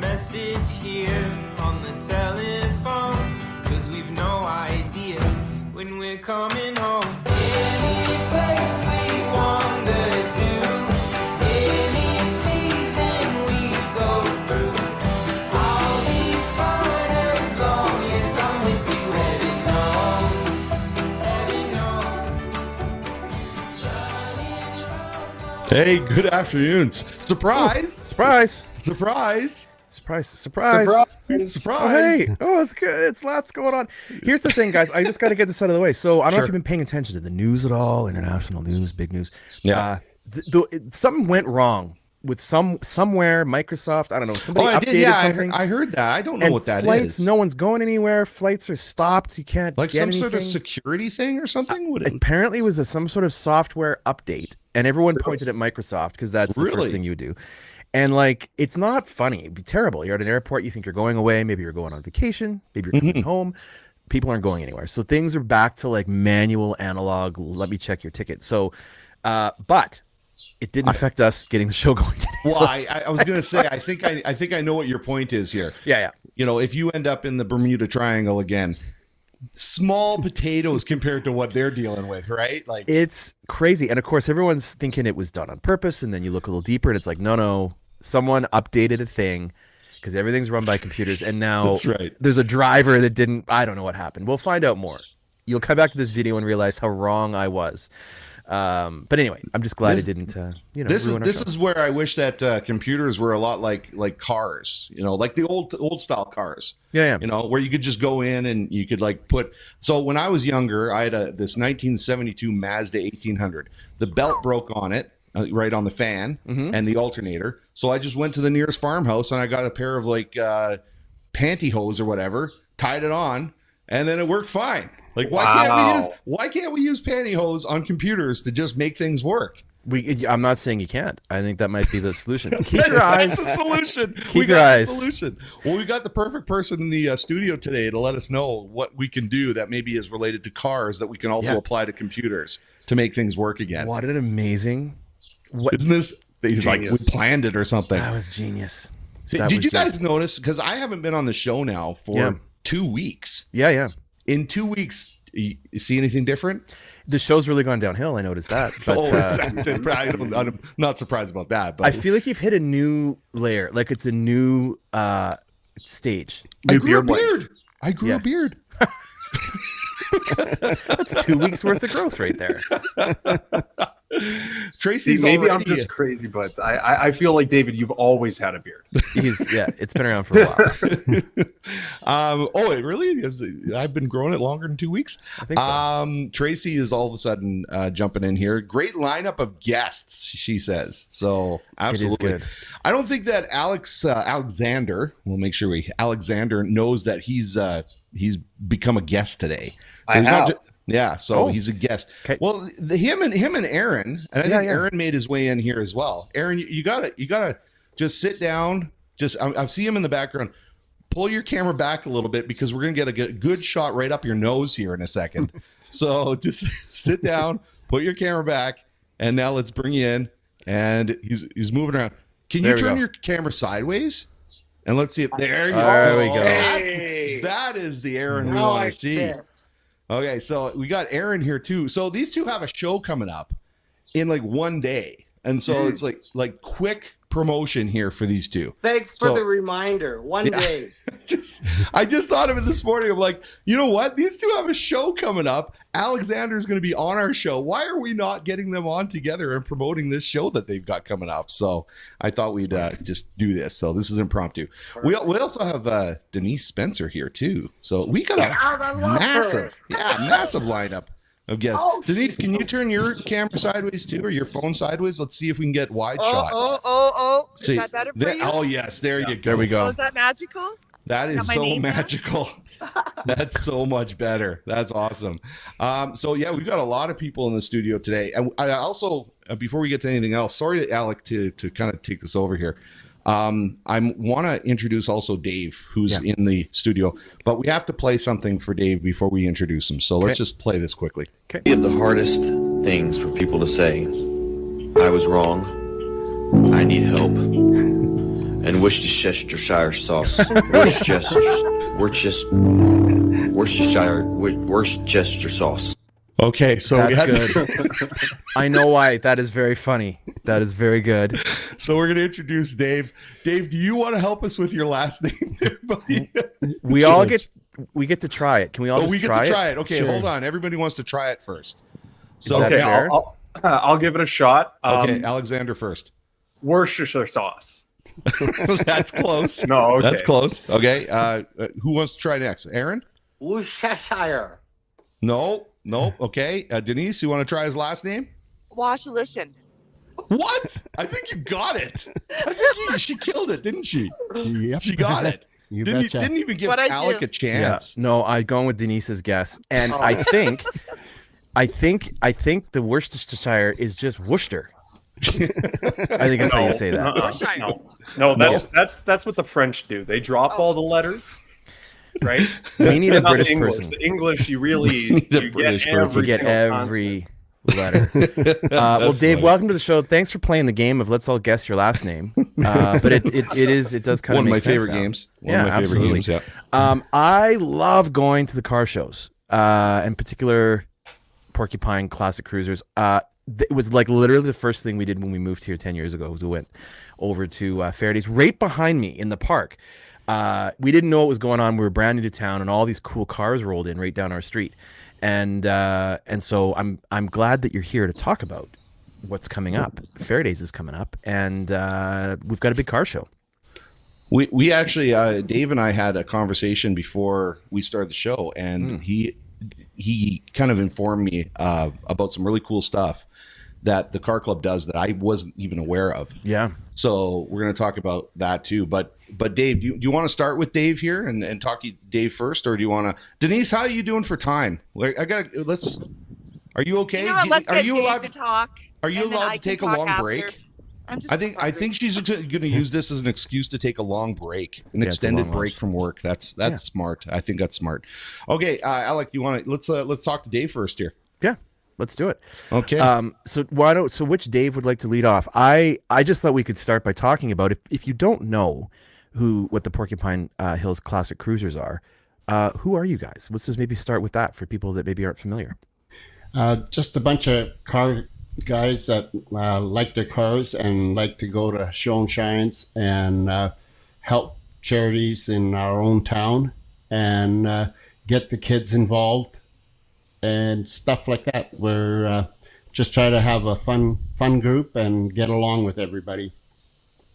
message here on the telephone, 'cause we've no idea when we're coming home. Any place we wander to, any season we go through, I'll be fine as long as I'm with you. Heaven knows. Hey, good afternoons. Surprise! Surprise! Surprise! Surprise! Surprise! Surprise! Oh, hey! Oh, it's good. It's lots going on. Here's the thing, guys. I just got to get this out of the way. So I don't know if you've been paying attention to the news at all, international news, big news. Yeah. Something went wrong with somewhere, Microsoft. I don't know. Somebody updated something. I heard that. I don't know what that flights, is. no one's going anywhere. Flights are stopped. You can't Like get some anything. sort of security thing or something? Apparently, it was some sort of software update, and everyone pointed at Microsoft because that's the first thing you do. And like, it's not funny. It'd be terrible. You're at an airport. You think you're going away. Maybe you're going on vacation. Maybe you're coming home. People aren't going anywhere. So things are back to like manual, analog. Let me check your ticket. So, but it didn't affect us getting the show going today. Well, So I was gonna say, I think I know what your point is here. yeah. You know, if you end up in the Bermuda Triangle again, small potatoes compared to what they're dealing with, right? Like, It's crazy. And of course, everyone's thinking it was done on purpose. And then you look a little deeper and it's like, no, someone updated a thing because everything's run by computers. And now That's right. there's a driver that didn't, I don't know what happened. We'll find out more. You'll come back to this video and realize how wrong I was. But anyway, I'm just glad it didn't, this ruin our show. is where I wish that computers were a lot like cars, you know, like the old style cars. Yeah. You know, where you could just go in and you could like put. So when I was younger, I had this 1972 Mazda 1800. The belt broke on it, right on the fan and the alternator. So I just went to the nearest farmhouse and I got a pair of like pantyhose or whatever, tied it on, and then it worked fine. Like, why can't we use pantyhose on computers to just make things work? I'm not saying you can't. I think that might be the solution. Keep your eyes. That's the solution. Keep your eyes. Solution. Well, we got the perfect person in the studio today to let us know what we can do that maybe is related to cars that we can also apply to computers to make things work again. What an amazing. Isn't this? Like we planned it or something. That was genius. See, did you guys notice? Because I haven't been on the show now for 2 weeks. Yeah. In 2 weeks, you see anything different? The show's really gone downhill. I noticed that. But, I'm not surprised about that. But I feel like you've hit a new layer. Like it's a new stage. I grew a beard. I grew a beard. That's 2 weeks worth of growth right there. Tracy's maybe already... I'm just crazy, but I feel like, David, you've always had a beard. It's been around for a while. It really is. I've been growing it longer than 2 weeks. I think so. Tracy is all of a sudden jumping in here. Great lineup of guests, she says. So absolutely. It is good. I don't think that Alexander, we'll make sure Alexander knows that he's become a guest today. So he's not he's a guest. Okay. Well, him and Aaron, and I think Aaron made his way in here as well. Aaron, you gotta just sit down. I see him in the background. Pull your camera back a little bit because we're gonna get a good shot right up your nose here in a second. So just sit down, put your camera back, and now let's bring you in. And he's moving around. Can you turn your camera sideways? And let's see if there you go. There we go. That is the Aaron we want to see. Okay, so we got Aaron here too. So these two have a show coming up in like one day. And so it's like quick promotion here for these two. Thanks for the reminder. One day. I just thought of it this morning. I'm like, you know what? These two have a show coming up. Alexander's going to be on our show. Why are we not getting them on together and promoting this show that they've got coming up? So I thought we'd just do this. So this is impromptu. We also have Denise Spencer here too. So we got a massive lineup of guests. Oh, Denise, can you turn your camera sideways too, or your phone sideways? Let's see if we can get wide shot. Is that better for you? Oh yes, there you go. There we go. Oh, is that magical? That is so magical. That's so much better. That's awesome. So yeah, we've got a lot of people in the studio today. And I also, before we get to anything else, sorry, Alec, to kind of take this over here. I want to introduce also Dave, who's in the studio, but we have to play something for Dave before we introduce him. So let's just play this quickly. One of the hardest things for people to say, I was wrong, I need help, and and Worcestershire sauce. Worcestershire sauce. Okay, so that's good. I know why. That is very funny. That is very good. So we're going to introduce Dave. Dave, do you want to help us with your last name, everybody? We get to try it. Can we all? We get to try it. Okay, sure. Hold on. Everybody wants to try it first. So okay, I'll give it a shot. Okay, Alexander first. Worcestershire sauce. That's close. No, okay. That's close. Okay, who wants to try next? Aaron? Cheshire. No. Okay, Denise, you want to try his last name? Waslylshen. What? I think you got it. She killed it, didn't she? Yep. She got it. Didn't even give Alec a chance. Yeah. No, I'm going with Denise's guess, and I think the Worcestershire is just Worcester. I think that's how you say that. No, that's what the French do. They drop all the letters. Right? We need a British English. person. The English, you get every letter. Well, Dave, welcome to the show. Thanks for playing the game of Let's All Guess Your Last Name. But it does kind of make sense. One of my favorite games. One of my favorite games. Yeah. I love going to the car shows, in particular, Porcupine Classic Cruisers. It was like literally the first thing we did when we moved here 10 years ago. Was we went over to Faraday's right behind me in the park. We didn't know what was going on. We were brand new to town, and all these cool cars rolled in right down our street. And so I'm glad that you're here to talk about what's coming up. Faraday's is coming up, and we've got a big car show. We actually, Dave and I had a conversation before we started the show, and he kind of informed me about some really cool stuff that the car club does that I wasn't even aware of. Yeah. So we're going to talk about that too. But Dave, do you want to start with Dave here and talk to Dave first, or do you want to? Denise, how are you doing for time? Are you okay? You know what, let's are get you Dave allowed to talk? Are you allowed to take a long break? I think she's going to use this as an excuse to take a long break, an extended break from work. That's smart. I think that's smart. Okay, Alec, you want to let's talk to Dave first here. Yeah. Let's do it. Okay. So which Dave would like to lead off? I just thought we could start by talking about if you don't know what the Porcupine Hills Classic Cruisers are, who are you guys? Let's just maybe start with that for people that maybe aren't familiar. Just a bunch of car guys that like their cars and like to go to show and shines and help charities in our own town and get the kids involved and stuff like that. We're just try to have a fun group and get along with everybody.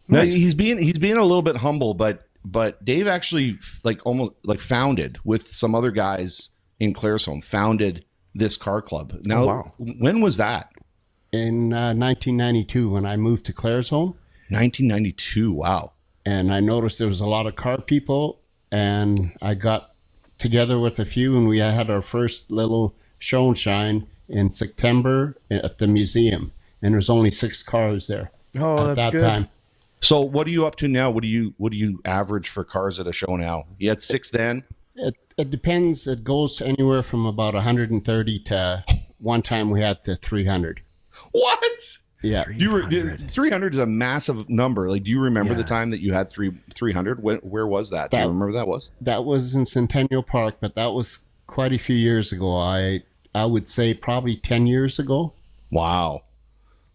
Nice. Now, he's being a little bit humble, but Dave actually almost founded with some other guys in Claresholm, founded this car club. Now, When was that? In 1992, when I moved to Claresholm. 1992. Wow. And I noticed there was a lot of car people, and I got together with a few, and we had our first little show and shine in September at the museum, and there's only 6 cars there at that time. So what are you up to now? What do you average for cars at a show now? You had 6 then? It depends. It goes anywhere from about 130 to one time we had to 300. What? Yeah. 300 is a massive number. Do you remember the time that you had 300? Where was that? Do you remember that was? That was in Centennial Park, but that was quite a few years ago. I would say probably 10 years ago. Wow.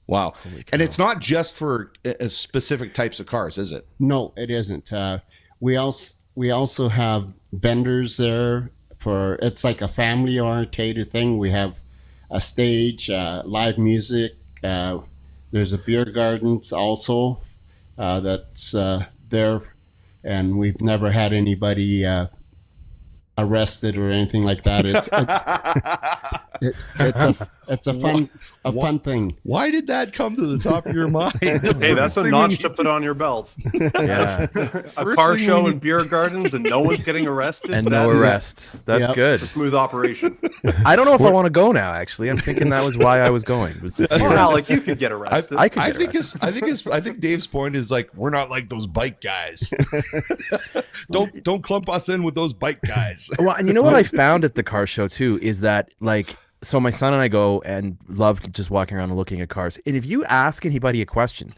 And it's not just for specific types of cars, is it? No, it isn't. We also have vendors there it's like a family orientated thing. We have a stage, live music. There's a beer gardens also that's there, and we've never had anybody arrested or anything like that. It's a fun thing. Why did that come to the top of your mind? Hey, that's a notch to put on your belt. Yeah. A car show and beer gardens, and no one's getting arrested. And no arrests. That's good. It's a smooth operation. I don't know if I want to go now. Actually, I'm thinking that was why I was going. Alec, you could get arrested. I think Dave's point is we're not like those bike guys. Don't clump us in with those bike guys. Well, and you know what I found at the car show too is that so my son and I go and love just walking around and looking at cars. And if you ask anybody a question,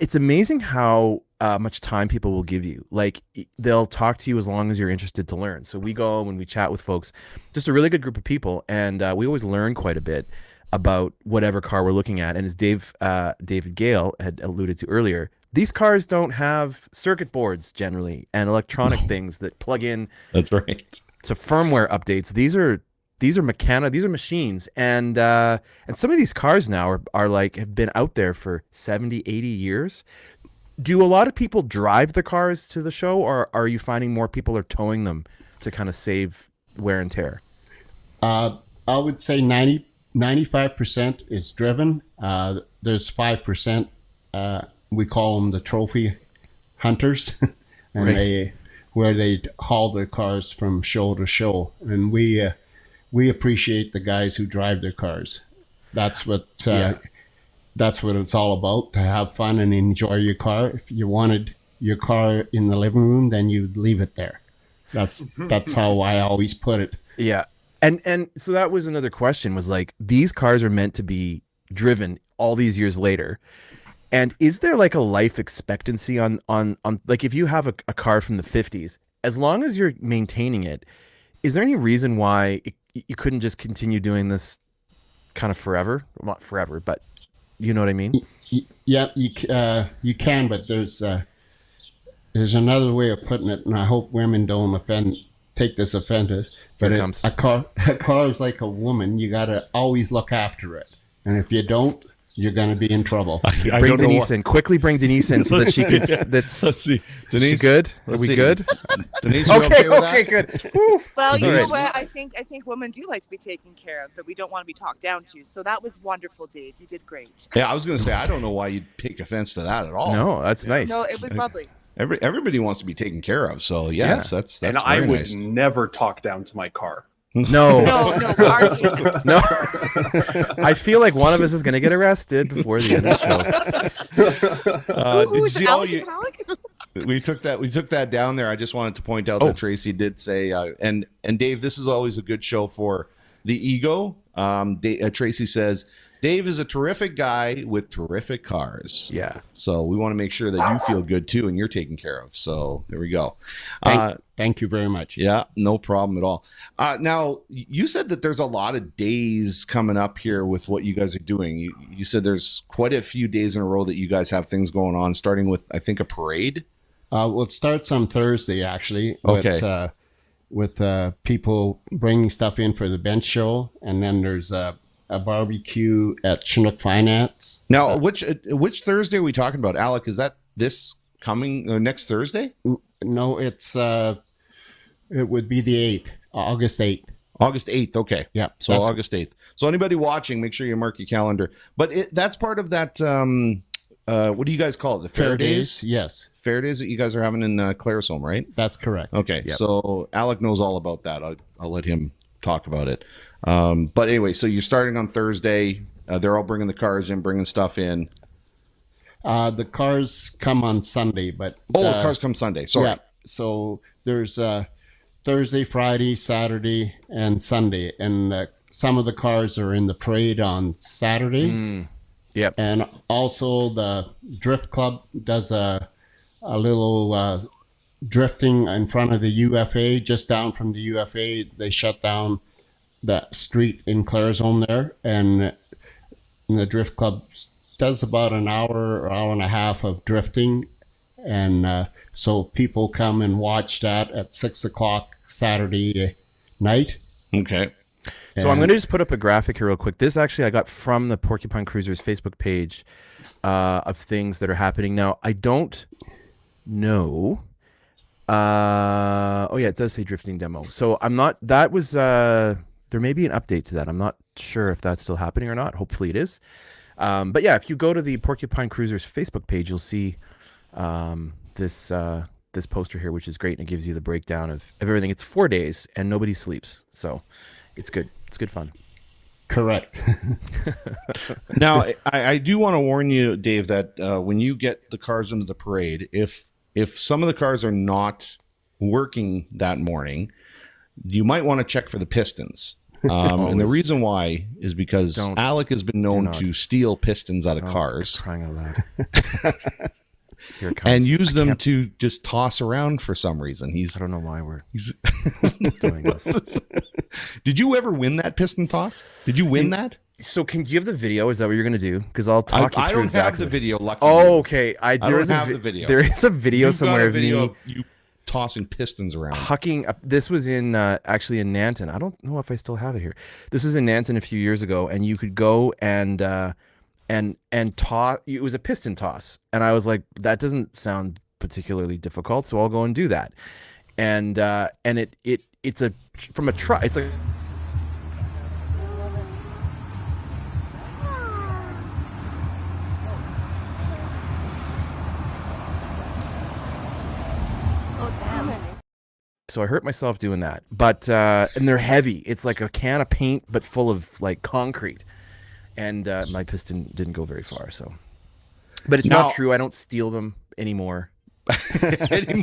It's amazing how much time people will give you. Like they'll talk to you as long as you're interested to learn. So we go when we chat with folks, just a really good group of people, and we always learn quite a bit about whatever car we're looking at. And as David Gale had alluded to earlier, these cars don't have circuit boards generally and electronic things that plug in. That's right. To firmware updates. These are machines, and some of these cars now are like have been out there for 70, 80 years. Do a lot of people drive the cars to the show, or are you finding more people are towing them to kind of save wear and tear? I would say 95% is driven. There's 5%. We call them the trophy hunters, and right. where they haul their cars from show to show, and we appreciate the guys who drive their cars. That's what it's all about, to have fun and enjoy your car. If you wanted your car in the living room, then you'd leave it there. That's how I always put it. Yeah. And so that was another question, was like, these cars are meant to be driven all these years later. And is there like a life expectancy on like, if you have a car from the 50s, as long as you're maintaining it, is there any reason why you couldn't just continue doing this kind of forever? Well, not forever, but you know what I mean? Yeah, you can, but there's another way of putting it, and I hope women don't take this offended. But a car is like a woman. You got to always look after it, and if you don't, you're going to be in trouble. Bring Denise in. Quickly bring Denise in so that she could. Let's see. Denise, good? Are we good? Denise, you okay with that? Okay, good. Well, you know what? I think women do like to be taken care of, but we don't want to be talked down to. So that was wonderful, Dave. You did great. Yeah, I was going to say, I don't know why you'd take offense to that at all. No, that's nice. No, it was lovely. Everybody wants to be taken care of, so yes, that's and very I would nice. never talk down to my car. No. No. I feel like one of us is going to get arrested before the end of the show. Alec? We took that down there. I just wanted to point out that Tracy did say, and Dave, this is always a good show for the ego. Tracy says, Dave is a terrific guy with terrific cars. Yeah. So we want to make sure that you feel good too and you're taken care of. So there we go. Thank you very much. Yeah, no problem at all. Now, you said that there's a lot of days coming up here with what you guys are doing. You said there's quite a few days in a row that you guys have things going on, starting with, I think, a parade. Well, it starts on Thursday, actually. Okay. With people bringing stuff in for the bench show. And then there's a barbecue at Chinook Finance. Now, which Thursday are we talking about, Alec? Is that this coming next Thursday? No, it would be the 8th, August 8th. August 8th, okay. Yeah. So August 8th. So anybody watching, make sure you mark your calendar. But that's part of that, what do you guys call it? The Fair Days? Yes. Fair Days that you guys are having in Claresholm, right? That's correct. Okay, Yep. So Alec knows all about that. I'll let him talk about it. But anyway, so you're starting on Thursday. They're all bringing the cars in, bringing stuff in. The cars come on Sunday, but... the cars come Sunday, sorry. Yeah, so there's Thursday, Friday, Saturday, and Sunday. And some of the cars are in the parade on Saturday. Yep. And also the Drift Club does a little drifting in front of the UFA, just down from the UFA. They shut down that street in Claresholm there, and the Drift Club does about an hour or hour and a half of drifting, and so people come and watch that at 6:00 Saturday night. Okay. So I'm going to just put up a graphic here real quick. This actually I got from the Porcupine Cruisers Facebook page of things that are happening now. I don't know. Oh yeah, it does say drifting demo. So I'm not. That was. There may be an update to that. I'm not sure if that's still happening or not. Hopefully it is. But yeah, if you go to the Porcupine Cruisers Facebook page, you'll see this poster here, which is great, and it gives you the breakdown of everything. It's 4 days, and nobody sleeps, so it's good. It's good fun. Correct. Now, I do want to warn you, Dave, that when you get the cars into the parade, if some of the cars are not working that morning, you might want to check for the pistons. And the reason why is because Alec has been known to steal pistons out of cars. Crying out loud. Here it comes. And use them to just toss around for some reason. I don't know why he's doing this. Did you ever win that piston toss? Did you win that? So do you have the video? Is that what you're going to do? Because I'll talk you through I don't exactly. have the video, luckily. Oh, okay. I don't have the video. There is a video somewhere of me of you tossing pistons around. Hucking up. This was actually in Nanton. I don't know if I still have it here. This was in Nanton a few years ago, and you could go and toss. It was a piston toss, and I was like, that doesn't sound particularly difficult, so I'll go and do that. And it's from a truck. It's like. So I hurt myself doing that, but and they're heavy. It's like a can of paint, but full of like concrete, and my piston didn't go very far. So, but it's not true. I don't steal them anymore. Did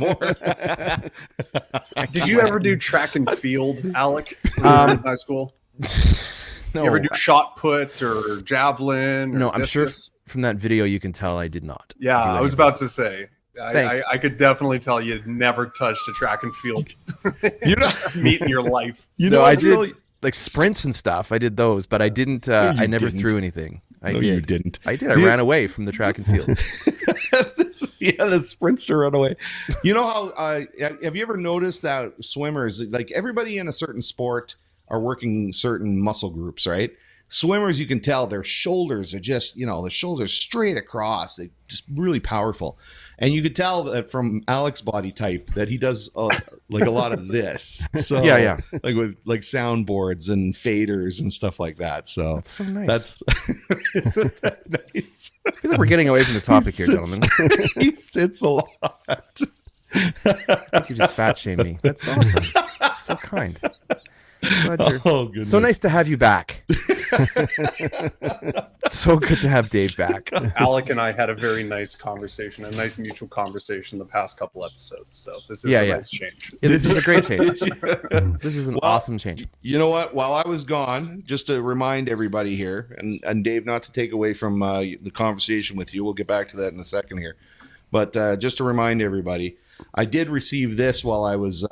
you ever do track and field, Alec, when you were in high school? No. You ever do shot put or javelin? Or no, I'm sure from that video you can tell I did not. Yeah, I was about to say. I could definitely tell you never touched a track and field meet in your life. I did like sprints and stuff. I did those, but I didn't. I never threw anything. You didn't. I did. I ran away from the track and field. Yeah, the sprints to run away. You know how? Have you ever noticed that swimmers, like everybody in a certain sport, are working certain muscle groups, right? Swimmers, you can tell their shoulders are just, the shoulders straight across. They're just really powerful. And you could tell that from Alec's body type that he does like a lot of this. So yeah. Like with like soundboards and faders and stuff like that. So that's so nice. Isn't that nice? I feel like we're getting away from the topic here, gentlemen. He sits a lot. I think you just fat shame me. That's awesome. That's so kind. Oh, goodness. So nice to have you back. So good to have Dave back. Alec and I had a very nice conversation, a nice mutual conversation the past couple episodes. So this is a nice change. Yeah, this is a great change. This is an awesome change. You know what? While I was gone, just to remind everybody here, and Dave, not to take away from the conversation with you, we'll get back to that in a second here. But just to remind everybody, I did receive this while I was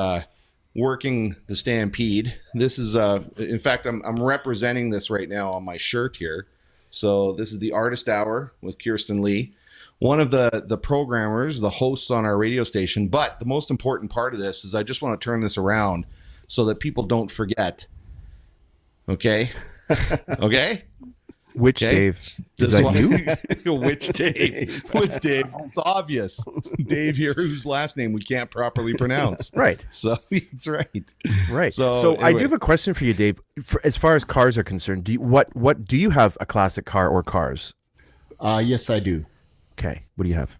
working the Stampede. This is in fact, I'm representing this right now on my shirt here. So this is the Artist Hour with Kirsten Lee, one of the programmers, the hosts on our radio station. But the most important part of this is I just want to turn this around so that people don't forget. Okay. Okay. Which Dave? Is that you? Which Dave? Which Dave? It's obvious. Dave here, whose last name we can't properly pronounce. Right. So it's right. Right. So anyway. I do have a question for you, Dave. As far as cars are concerned, do you have a classic car or cars? Yes, I do. Okay. What do you have?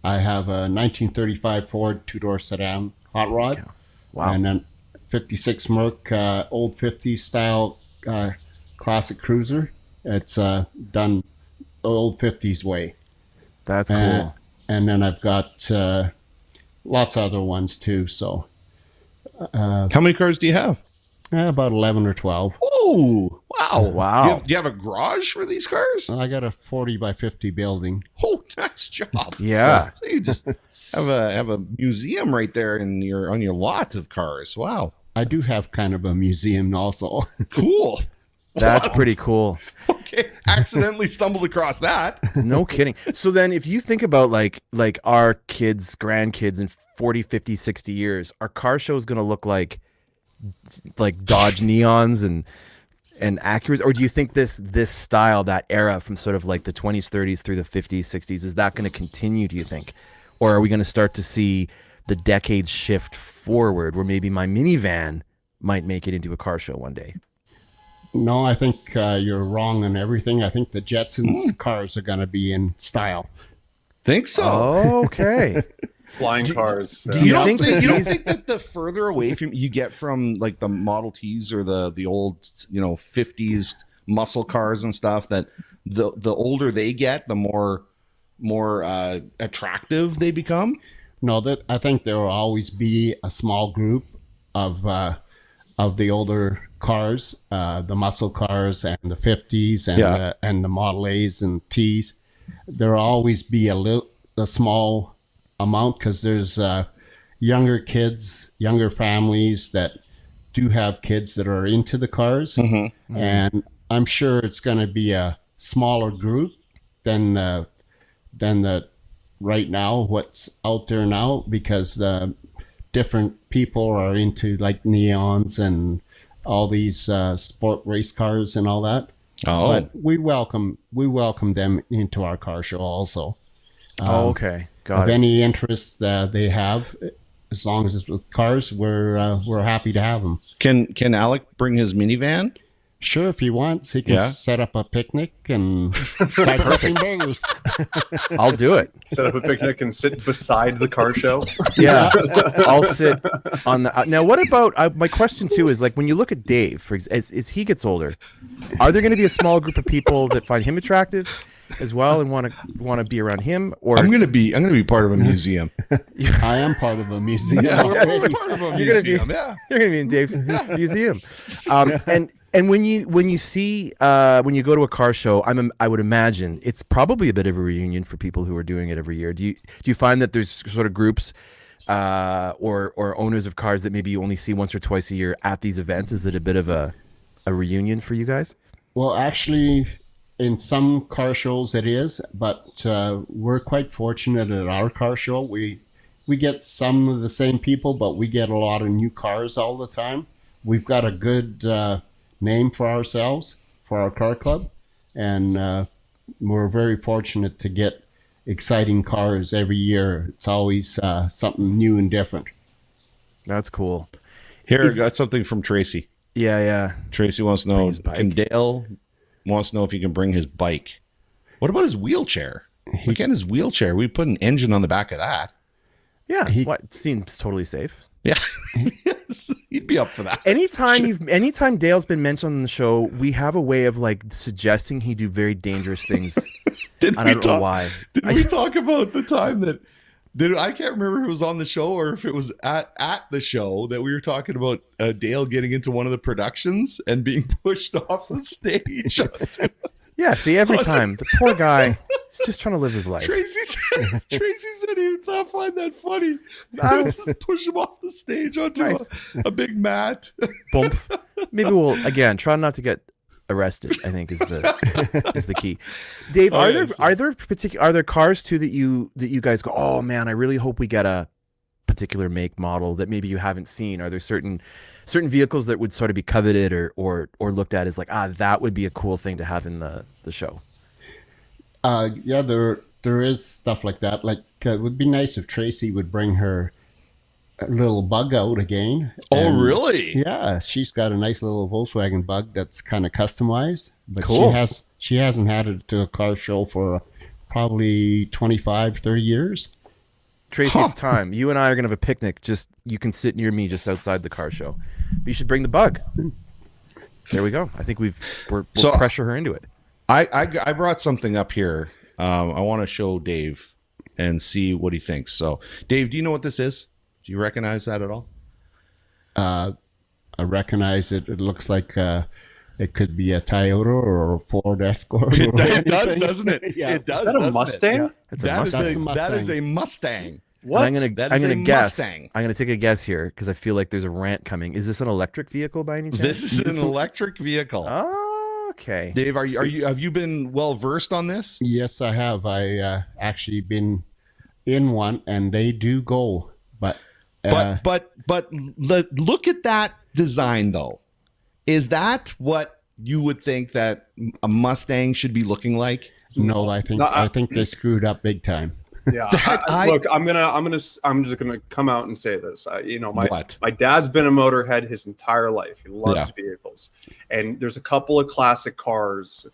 I have a 1935 Ford two-door sedan hot rod. Okay. Wow. And then 56 Merc old 50s style classic cruiser. It's done old 50s way. That's cool. And then I've got lots of other ones too. So, how many cars do you have? About 11 or 12. Oh, wow. Wow. Do you have a garage for these cars? I got a 40 by 50 building. Oh, nice job. Yeah. So you just have a museum right there on your lot of cars. Wow. I do have kind of a museum also. Cool. That's pretty cool. Okay, accidentally stumbled across that. No kidding. So then if you think about like our kids, grandkids in 40, 50, 60 years, our car show is going to look like Dodge Neons and Acuras? Or do you think this style, that era from sort of like the 20s, 30s through the 50s, 60s, is that going to continue, do you think? Or are we going to start to see the decades shift forward where maybe my minivan might make it into a car show one day? No, I think you're wrong on everything. I think the Jetsons cars are going to be in style. Think so? Okay. Flying cars. Do you don't think that the further away from you get from like the Model Ts or the old 50s muscle cars and stuff, that the older they get, the more attractive they become? No, that I think there will always be a small group of of the older cars, the muscle cars and the 50s and the Model A's and T's. There'll always be a small amount because there's younger kids, younger families that do have kids that are into the cars. Mm-hmm. And I'm sure it's going to be a smaller group than the right now, what's out there now, because the different people are into like neons and all these sport race cars and all that. Oh, but we welcome them into our car show also. Okay, got it. Of any interest that they have, as long as it's with cars, we're happy to have them. Can Alec bring his minivan? Sure, if he wants, he can set up a picnic and start cooking burgers. I'll do it. Set up a picnic and sit beside the car show. Yeah, I'll sit on the. Now, what about my question too? Is like when you look at Dave, as he gets older, are there going to be a small group of people that find him attractive as well and want to be around him? Or I'm gonna be part of a museum. I am part of a museum. Yeah, part of a museum. You're gonna be in Dave's museum. And when you see when you go to a car show, I would imagine it's probably a bit of a reunion for people who are doing it every year. Do you find that there's sort of groups or owners of cars that maybe you only see once or twice a year at these events? Is it a bit of a reunion for you guys? Well, actually, in some car shows it is, but we're quite fortunate at our car show. We get some of the same people, but we get a lot of new cars all the time. We've got a good name for ourselves, for our car club, and we're very fortunate to get exciting cars every year. It's always something new and different. That's cool. Here, I got something from Tracy. Yeah. Tracy wants to know, can Dale wants to know if he can bring his bike. What about his wheelchair? Again, his wheelchair. We put an engine on the back of that. Yeah, seems totally safe. Yeah, yes, he'd be up for that. Anytime Dale's been mentioned on the show, we have a way of like suggesting he do very dangerous things. I don't know why. Did we talk about the time that I can't remember if it was on the show or if it was at the show that we were talking about Dale getting into one of the productions and being pushed off the stage. Yeah, see, every time the poor guy is just trying to live his life. Tracy said he would not find that funny. Just push him off the stage onto a big mat. Bump. Maybe we'll again try not to get arrested. I think is the key. Dave, are there cars too that you guys go, oh man, I really hope we get a particular make model that maybe you haven't seen? Are there certain vehicles that would sort of be coveted or looked at as like, that would be a cool thing to have in the show? Yeah, there is stuff like that. Like it would be nice if Tracy would bring her little bug out again. Oh, really? Yeah, she's got a nice little Volkswagen Bug that's kind of customized, but cool. she hasn't had it to a car show for probably 25, 30 years. Tracy, it's time. You and I are going to have a picnic. You can sit near me just outside the car show. But you should bring the Bug. There we go. I think we'll pressure her into it. I brought something up here. I want to show Dave and see what he thinks. So, Dave, do you know what this is? Do you recognize that at all? I recognize it. It looks like it could be a Toyota or a Ford Escort. It does, doesn't it? Yeah. It does. Is that a Mustang? Yeah. That is a Mustang. What? I'm gonna guess. Mustang. I'm gonna take a guess here because I feel like there's a rant coming. Is this an electric vehicle by any chance? This is an electric vehicle. Oh, okay. Dave, have you been well versed on this? Yes, I have. I actually been in one, and they do go. But look at that design though. Is that what you would think that a Mustang should be looking like? No, I think they screwed up big time. Yeah, look, I'm just gonna come out and say this. My dad's been a motorhead his entire life. He loves vehicles, and there's a couple of classic cars,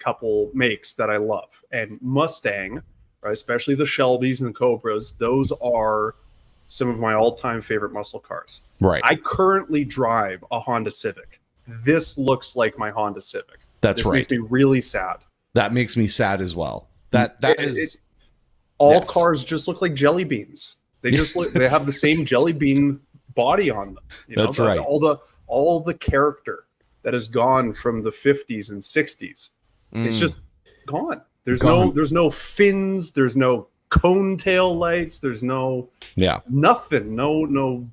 couple makes that I love. And Mustang, right, especially the Shelbys and the Cobras, those are some of my all-time favorite muscle cars. Right. I currently drive a Honda Civic. This looks like my Honda Civic. That's right. Makes me really sad. That makes me sad as well. All cars just look like jelly beans. They just look. They have the same jelly bean body on them. That's right. All all the character that has gone from the 50s and 60s. It's just gone. There's no fins, there's no cone tail lights, there's no nothing. No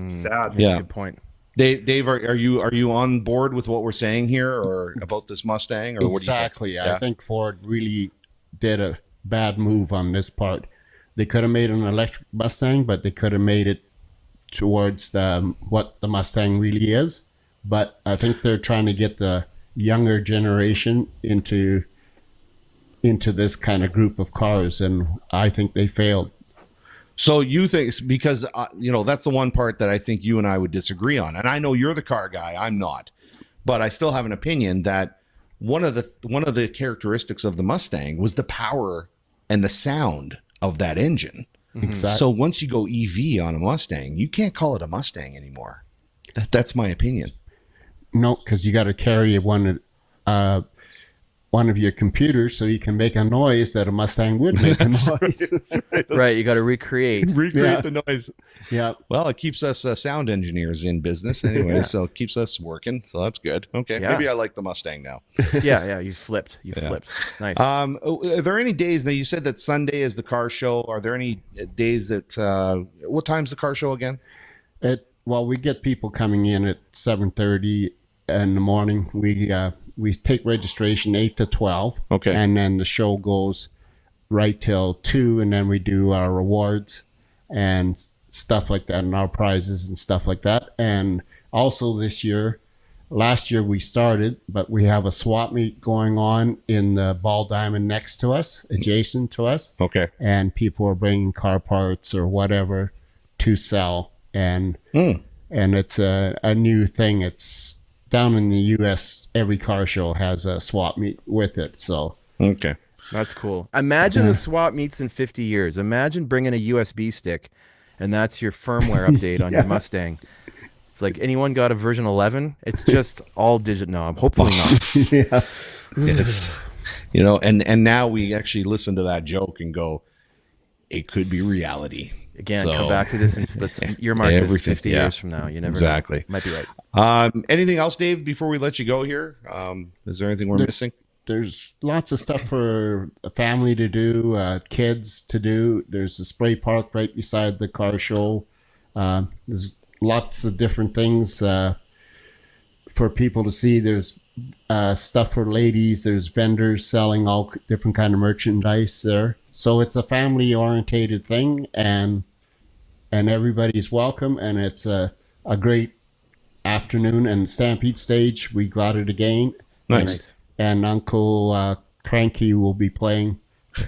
sad. That's a good point. Dave, are you on board with what we're saying here, or about this Mustang, or exactly? What do you think? I think Ford really did a bad move on this part. They could have made an electric Mustang, but they could have made it towards what the Mustang really is. But I think they're trying to get the younger generation into this kind of group of cars, and I think they failed. So you think, because that's the one part that I think you and I would disagree on, and I know you're the car guy, I'm not, but I still have an opinion that one of the characteristics of the Mustang was the power and the sound of that engine. Exactly. So once you go EV on a Mustang, you can't call it a Mustang anymore. That's my opinion. No, because you got to carry one of your computers so you can make a noise that a Mustang would make a noise. Right, you got to recreate the noise. Yeah. Well, it keeps us sound engineers in business anyway, so it keeps us working. So that's good. Okay, maybe I like the Mustang now. Yeah, you flipped. Flipped. Nice. Are there any days now? You said that Sunday is the car show. Are there any days that? What time's the car show again? We get people coming in at 7:30 in the morning. We take registration 8 to 12. Okay. And then the show goes right till 2, and then we do our rewards and stuff like that, and our prizes and stuff like that. And also last year we started, but we have a swap meet going on in the ball diamond next to us, adjacent to us. Okay. And people are bringing car parts or whatever to sell. And it's a new thing. It's down in the U.S., every car show has a swap meet with it. So okay, that's cool. Imagine the swap meets in 50 years. Imagine bringing a USB stick, and that's your firmware update on your Mustang. It's like, anyone got a version 11? It's just all digital. No, hopefully not. It's, and now we actually listen to that joke and go, it could be reality. Again, come back to this, and let's earmark this 50 years from now. You never know. Might be right. Anything else, Dave, before we let you go here? Is there anything we're missing? There's lots of stuff for a family to do, kids to do. There's a spray park right beside the car show. There's lots of different things for people to see. There's stuff for ladies. There's vendors selling all different kind of merchandise there. So it's a family-orientated thing, and everybody's welcome, and it's a great afternoon. And Stampede Stage, we got it again. Nice. And Uncle Cranky will be playing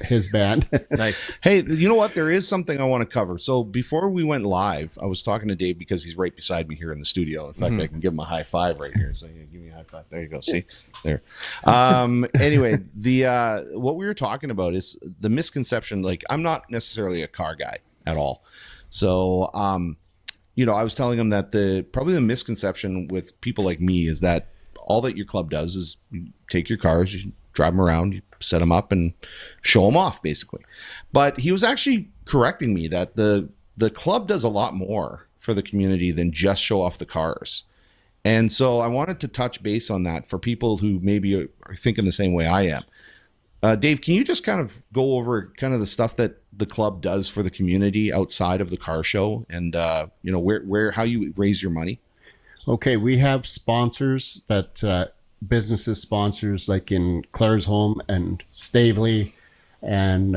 his band. Nice. Hey, you know what? There is something I want to cover. So before we went live, I was talking to Dave because he's right beside me here in the studio. In fact, I can give him a high five right here. So give me a high five. There you go. See? There. Anyway, what we were talking about is the misconception. Like, I'm not necessarily a car guy at all. So, I was telling him that probably the misconception with people like me is that all that your club does is you take your cars, you drive them around, you set them up and show them off, basically. But he was actually correcting me that the club does a lot more for the community than just show off the cars. And so I wanted to touch base on that for people who maybe are thinking the same way I am. Dave, can you just kind of go over kind of the stuff that the club does for the community outside of the car show, and how you raise your money? Okay, we have sponsors that businesses sponsors like in Claresholm and Staveley and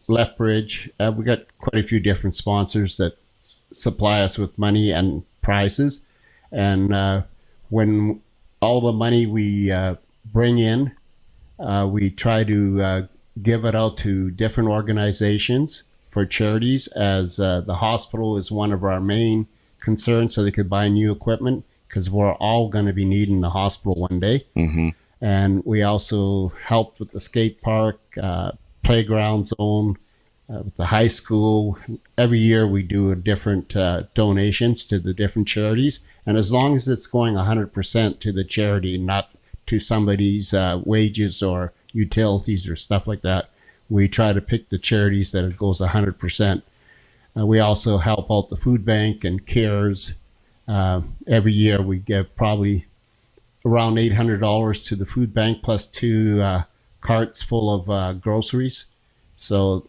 Lethbridge. We got quite a few different sponsors that supply us with money and prizes. And when all the money we bring in, we try to give it out to different organizations for charities, as the hospital is one of our main concerns, so they could buy new equipment, because we're all going to be needing the hospital one day. Mm-hmm. And we also helped with the skate park, playground zone, with the high school. Every year we do a different donations to the different charities. And as long as it's going 100% to the charity, not to somebody's wages or utilities or stuff like that, we try to pick the charities that it goes 100%. We also help out the food bank and CARES. Every year we give probably around $800 to the food bank, plus 2 carts full of groceries. So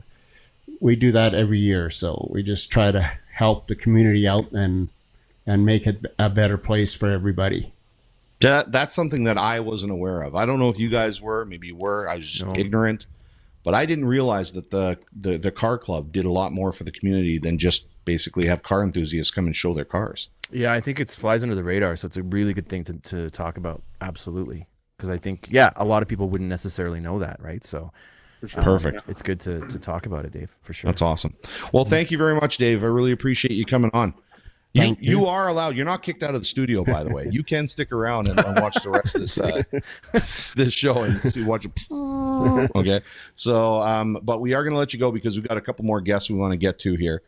we do that every year. So we just try to help the community out and make it a better place for everybody. That's something that I wasn't aware of. I don't know if you guys were. Maybe you were. I was just ignorant. But I didn't realize that the car club did a lot more for the community than just basically have car enthusiasts come and show their cars. Yeah, I think it flies under the radar, so it's a really good thing to talk about. Absolutely. Because I think, yeah, a lot of people wouldn't necessarily know that, right? So perfect. It's good to talk about it, Dave, for sure. That's awesome. Well, thank you very much, Dave. I really appreciate you coming on. You are allowed. You're not kicked out of the studio, by the way. You can stick around and watch the rest of this this show and watch it. Okay. So, but we are going to let you go because we've got a couple more guests we want to get to here.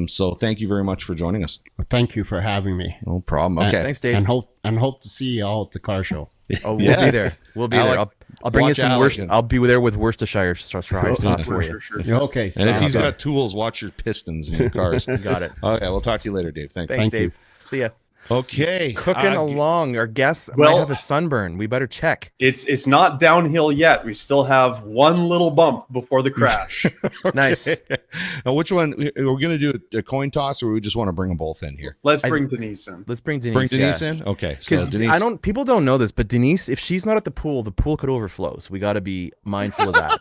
So thank you very much for joining us. Thank you for having me. No problem. Okay. Thanks, Dave. And hope to see you all at the car show. Oh, we'll be there. We'll be there. I'll bring you some Alec I'll be there with Worcestershire sauce for you. Sure. Okay. And if he's got tools, watch your pistons in your cars. Got it. Okay. We'll talk to you later, Dave. Thanks. Thanks, Dave. See ya. Okay. Cooking along. Our guests might have a sunburn. We better check. It's not downhill yet. We still have one little bump before the crash. Nice. Now, which one? Are we going to do a coin toss, or we just want to bring them both in here? Let's bring Denise in. Let's bring Denise. Bring Denise in? Okay. So Denise. People don't know this, but Denise, if she's not at the pool could overflow. So we got to be mindful of that.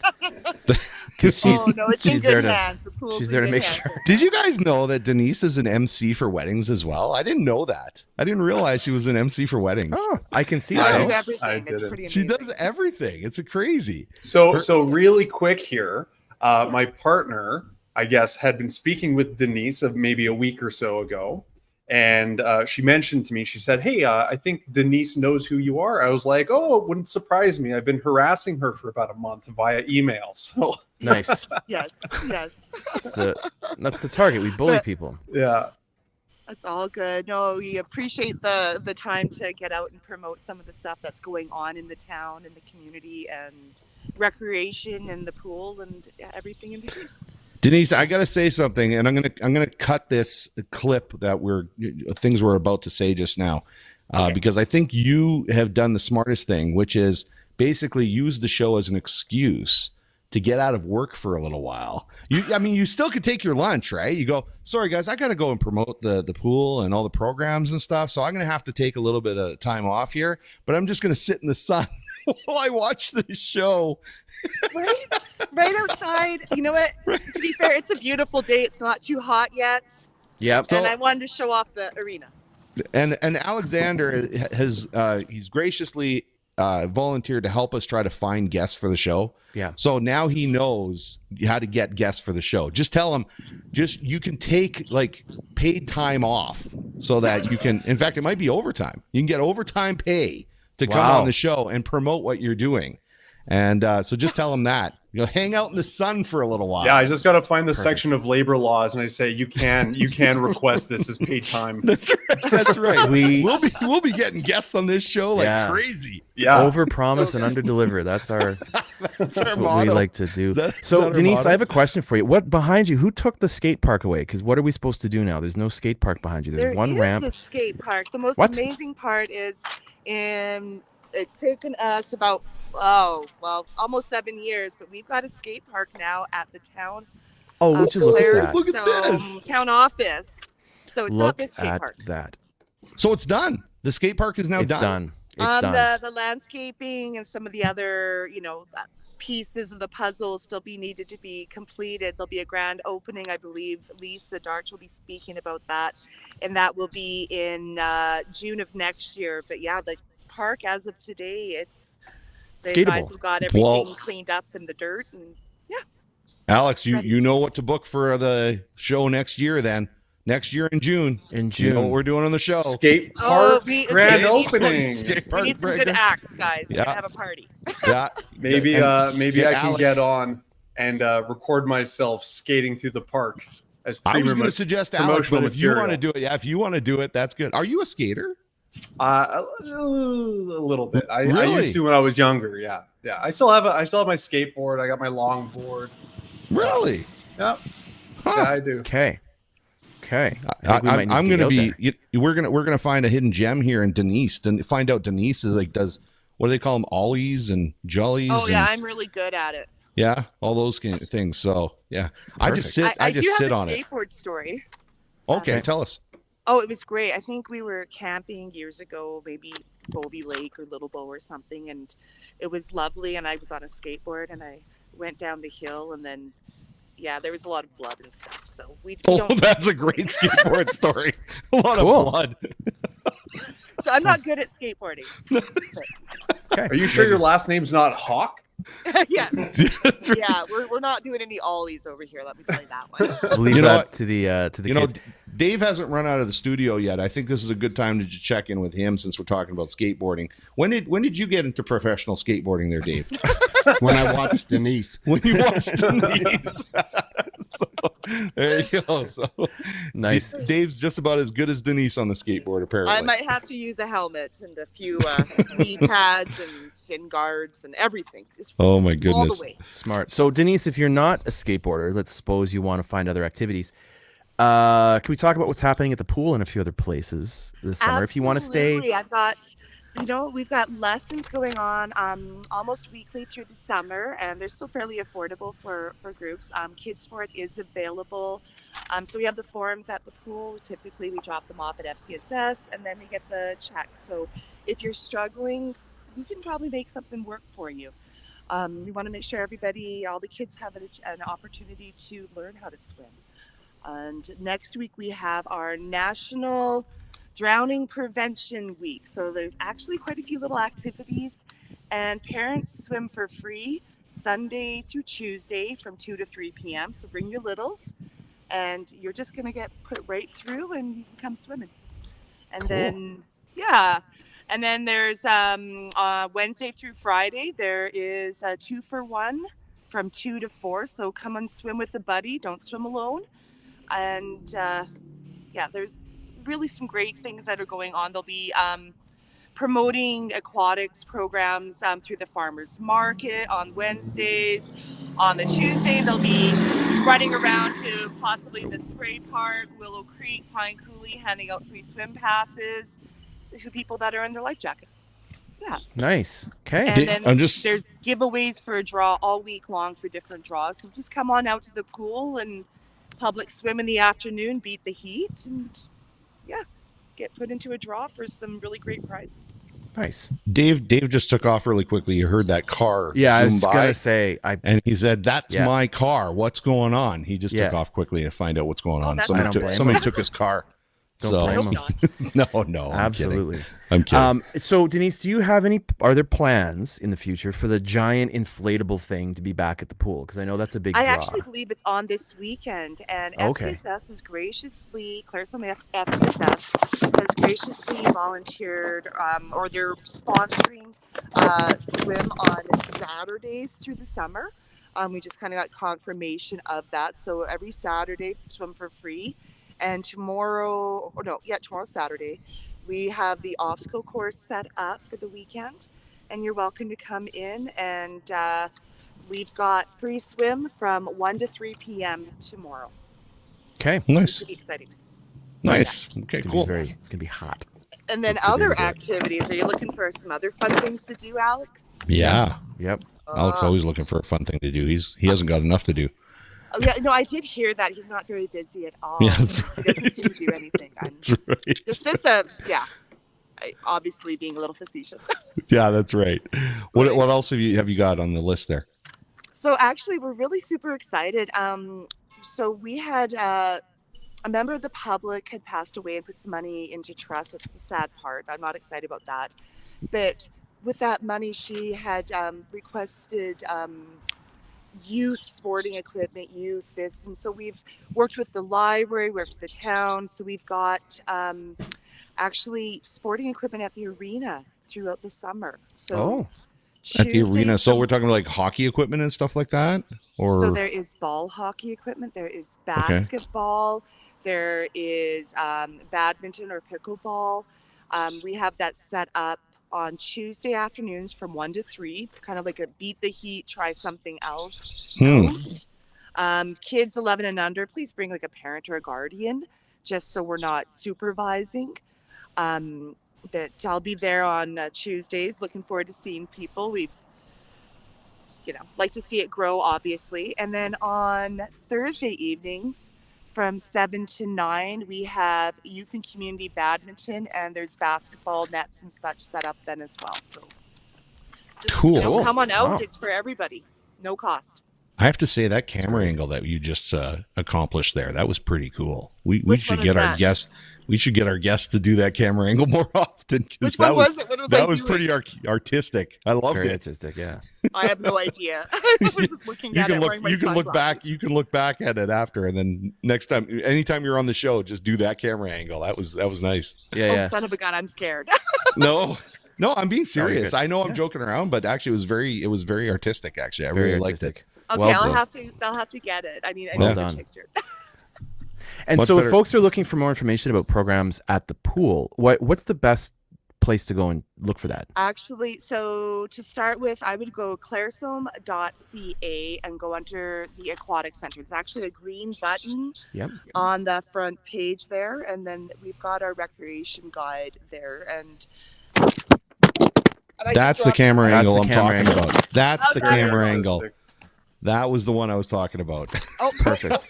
Because she's there to make sure. Did you guys know that Denise is an MC for weddings as well? I didn't know that. I didn't realize she was an MC for weddings. Oh, I can see I that. do everything. It's pretty amazing. She does everything. It's crazy. So really quick here, my partner, I guess, had been speaking with Denise of maybe a week or so ago. And she mentioned to me, she said, hey, I think Denise knows who you are. I was like, oh, it wouldn't surprise me. I've been harassing her for about a month via email. So nice. Yes. That's the target. We bully people. Yeah. That's all good. No, we appreciate the time to get out and promote some of the stuff that's going on in the town and the community and recreation and the pool and everything in between. Denise, I got to say something, and I'm gonna cut this clip that things we're about to say just now, because I think you have done the smartest thing, which is basically use the show as an excuse to get out of work for a little while. You still could take your lunch, right? You go, sorry guys, I got to go and promote the pool and all the programs and stuff, so I'm gonna have to take a little bit of time off here, but I'm just gonna sit in the sun while I watch the show. Right outside. You know what? To be fair, it's a beautiful day. It's not too hot yet. Yeah. And I wanted to show off the arena. And Alexander has he's graciously volunteered to help us try to find guests for the show. Yeah. So now he knows how to get guests for the show. Just tell him, you can take like paid time off so that you can. In fact, it might be overtime. You can get overtime pay to come on the show and promote what you're doing. And so just tell them that. Hang out in the sun for a little while. Yeah, I just got to find the section of labor laws, and I say you can request this as paid time. That's right. We'll be getting guests on this show like crazy. Yeah, over promise and under deliver. That's what motto. we like to do. So Denise, motto? I have a question for you. What behind you? Who took the skate park away? Because what are we supposed to do now? There's no skate park behind you. There's one ramp. There is a skate park. The most amazing part is it's taken us about almost 7 years, but we've got a skate park now at the town. Oh, would you look at that? Look at this town office. So it's not this skate park. That. So it's done. The skate park is now done. It's done. The landscaping and some of the other, pieces of the puzzle still needed to be completed. There'll be a grand opening, I believe. Lisa Darch will be speaking about that, and that will be in June of next year. But yeah, the park as of today, the guys have got everything cleaned up in the dirt, and Alex, you know what to book for the show next year then. Next year in June. You know what we're doing on the show. Skate park grand opening. We need some good acts, guys. We're gonna have a party. Yeah. Maybe I can get on and record myself skating through the park. I was going to suggest Alec, but if you want to do it, that's good. Are you a skater? A little bit. I Really? used to when I was younger. Yeah. I still have my skateboard. I got my longboard. Really? Yep. Huh. Yeah, I do. Okay. Okay. I'm going to be. We're gonna find a hidden gem here in Denise, and find out Denise is like what do they call them, ollies and jollies? Oh yeah, I'm really good at it. Yeah, all those kind of things. So yeah, Perfect. I just sit. I just sit on it. I do have a skateboard story. Okay, tell us. Oh, it was great. I think we were camping years ago, maybe Bovey Lake or Little Bow or something, and it was lovely. And I was on a skateboard, and I went down the hill, and then there was a lot of blood and stuff. So we that's a great skateboard story. A lot of blood. So I'm not good at skateboarding. Okay. Are you sure your last name's not Hawk? Yeah. Yeah, we're not doing any ollies over here, let me tell you that one. We'll leave that to the kids. Dave hasn't run out of the studio yet. I think this is a good time to check in with him since we're talking about skateboarding. When did you get into professional skateboarding there, Dave? When I watched Denise. When you watched Denise. So, there you go. So nice. Dave's just about as good as Denise on the skateboard, apparently. I might have to use a helmet and a few knee pads and shin guards and everything. Oh my goodness. All the way. Smart. So Denise, if you're not a skateboarder, let's suppose you want to find other activities. Can we talk about what's happening at the pool and a few other places this summer? Absolutely. If you want to stay, I've got, we've got lessons going on almost weekly through the summer, and they're still fairly affordable for groups. Kids Sport is available. So we have the forms at the pool. Typically, we drop them off at FCSS, and then we get the checks. So if you're struggling, we can probably make something work for you. We want to make sure all the kids have an opportunity to learn how to swim. And next week we have our National Drowning Prevention Week. So there's actually quite a few little activities, and parents swim for free Sunday through Tuesday from 2 to 3 p.m. So bring your littles, and you're just going to get put right through, and you can come swimming. And then, and then there's Wednesday through Friday, there is a 2-for-1 from 2 to 4. So come and swim with a buddy. Don't swim alone. And there's really some great things that are going on. They'll be promoting aquatics programs through the farmers market on Wednesdays. On the Tuesday, they'll be running around to possibly the Spray Park, Willow Creek, Pine Coulee, handing out free swim passes to people that are in their life jackets. Yeah. Nice. Okay. And then there's giveaways for a draw all week long for different draws. So just come on out to the pool and public swim in the afternoon, beat the heat, and get put into a draw for some really great prizes. Nice. Dave just took off really quickly. You heard that car I was by, gonna say and he said, "That's my car. What's going on?" He just took off quickly to find out what's going on. Somebody took his car. Don't blame him. No, absolutely. I'm kidding. So Denise, are there plans in the future for the giant inflatable thing to be back at the pool? Because I know that's a big draw. I actually believe it's on this weekend, and FCSS has graciously, Claresholm FCSS has graciously volunteered, or they're sponsoring swim on Saturdays through the summer. We just kind of got confirmation of that. So every Saturday, swim for free. And tomorrow Saturday, we have the obstacle course set up for the weekend, and you're welcome to come in. And we've got free swim from 1 to 3 p.m. tomorrow. Okay, nice. It's going to be exciting. Nice. Okay, cool. It's gonna be hot. And then other activities. Are you looking for some other fun things to do, Alec? Yeah. Yep. Alec's always looking for a fun thing to do. He hasn't got enough to do. Oh, yeah, no, I did hear that he's not very busy at all. Yeah, that's right. He doesn't seem to do anything. That's right. Just obviously being a little facetious. Yeah, that's right. What else have you got on the list there? So actually, we're really super excited. So we had a member of the public had passed away and put some money into trust. That's the sad part. I'm not excited about that. But with that money, she had requested youth sporting equipment, and so we've worked with the library, worked with the town. So we've got actually sporting equipment at the arena throughout the summer. So at the arena. So we're talking like hockey equipment and stuff like that? Or so there is ball hockey equipment, there is basketball, there is badminton or pickleball. We have that set up on Tuesday afternoons from 1 to 3, kind of like a beat the heat, try something else. Kids 11 and under, please bring like a parent or a guardian just so we're not supervising. But I'll be there on Tuesdays. Looking forward to seeing people. We've, like to see it grow, obviously. And then on Thursday evenings from 7 to 9, we have youth and community badminton, and there's basketball nets and such set up then as well. So just, cool. Come on out. Wow. It's for everybody. No cost. I have to say that camera angle that you just accomplished there, that was pretty cool. We should get our guests. We should get our guests to do that camera angle more often. Which one was it? What was that I was doing? pretty artistic. I loved Very it. artistic, yeah. I have no idea. I was looking at it wearing my you can look back. sunglasses. You can look back at it after, and then next time, anytime you're on the show, just do that camera angle. That was nice. Yeah. Son of a gun! I'm scared. No, I'm being serious. good. I know I'm joking around, but actually, it was very artistic. Actually, I really liked it. Okay, Well I'll done. have to get it. I mean, I Well need done. a picture. And Much so better. if folks are looking for more information about programs at the pool, what's the best place to go and look for that? Actually, so to start with, I would go claresholm.ca and go under the aquatic center. There's actually a green button Yep. on the front page there, and then we've got our recreation guide there. And That's the camera That's angle the I'm camera talking angle. about. That's the Very camera artistic. angle. That was the one I was talking about. Oh, Perfect.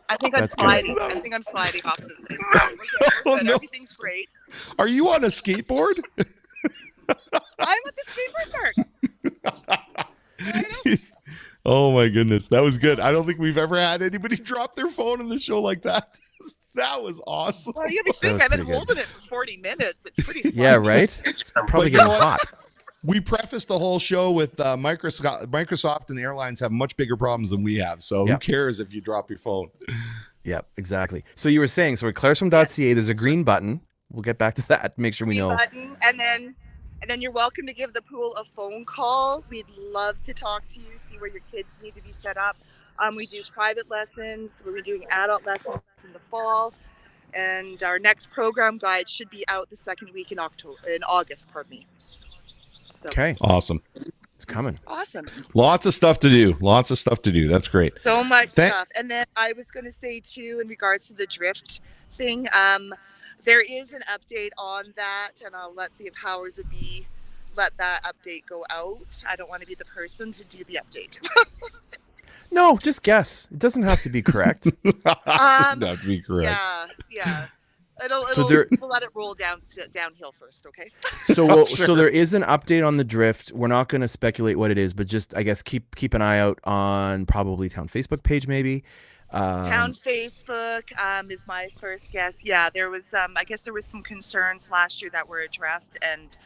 I think I'm That's good. sliding. I think I'm sliding off this thing. Oh, no. Everything's great. Are you on a skateboard? I'm at the skateboard park. Oh my goodness, that was good. I don't think we've ever had anybody drop their phone in the show like that. That was awesome. Well, you have to That think was I've been pretty good. holding it for 40 minutes. It's pretty slimy. Yeah, right? It's probably you know getting what? hot. We prefaced the whole show with Microsoft and the airlines have much bigger problems than we have. So Yeah. who cares if you drop your phone? Yep, exactly. So you were saying, so at claresholm.ca, there's a green button. We'll get back to that. Make sure we know. Button, and then you're welcome to give the pool a phone call. We'd love to talk to you, see where your kids need to be set up. We do private lessons. We're doing adult lessons in the fall, and our next program guide should be out the second week in August. Pardon me. So, Okay, Awesome. it's coming. awesome. Lots of stuff to do. That's great. So much Thank- stuff. And then I was going to say too, in regards to the drift thing, there is an update on that, and I'll let the powers that be let that update go out. I don't want to be the person to do the update. No, just guess. It doesn't have to be correct. Doesn't have to be correct. Yeah. So there- We'll let it roll downhill first, okay? So there is an update on the drift. We're not going to speculate what it is, but just I guess keep an eye out on probably Town Facebook page, maybe. Town Facebook is my first guess. Yeah, there was I guess there was some concerns last year that were addressed, and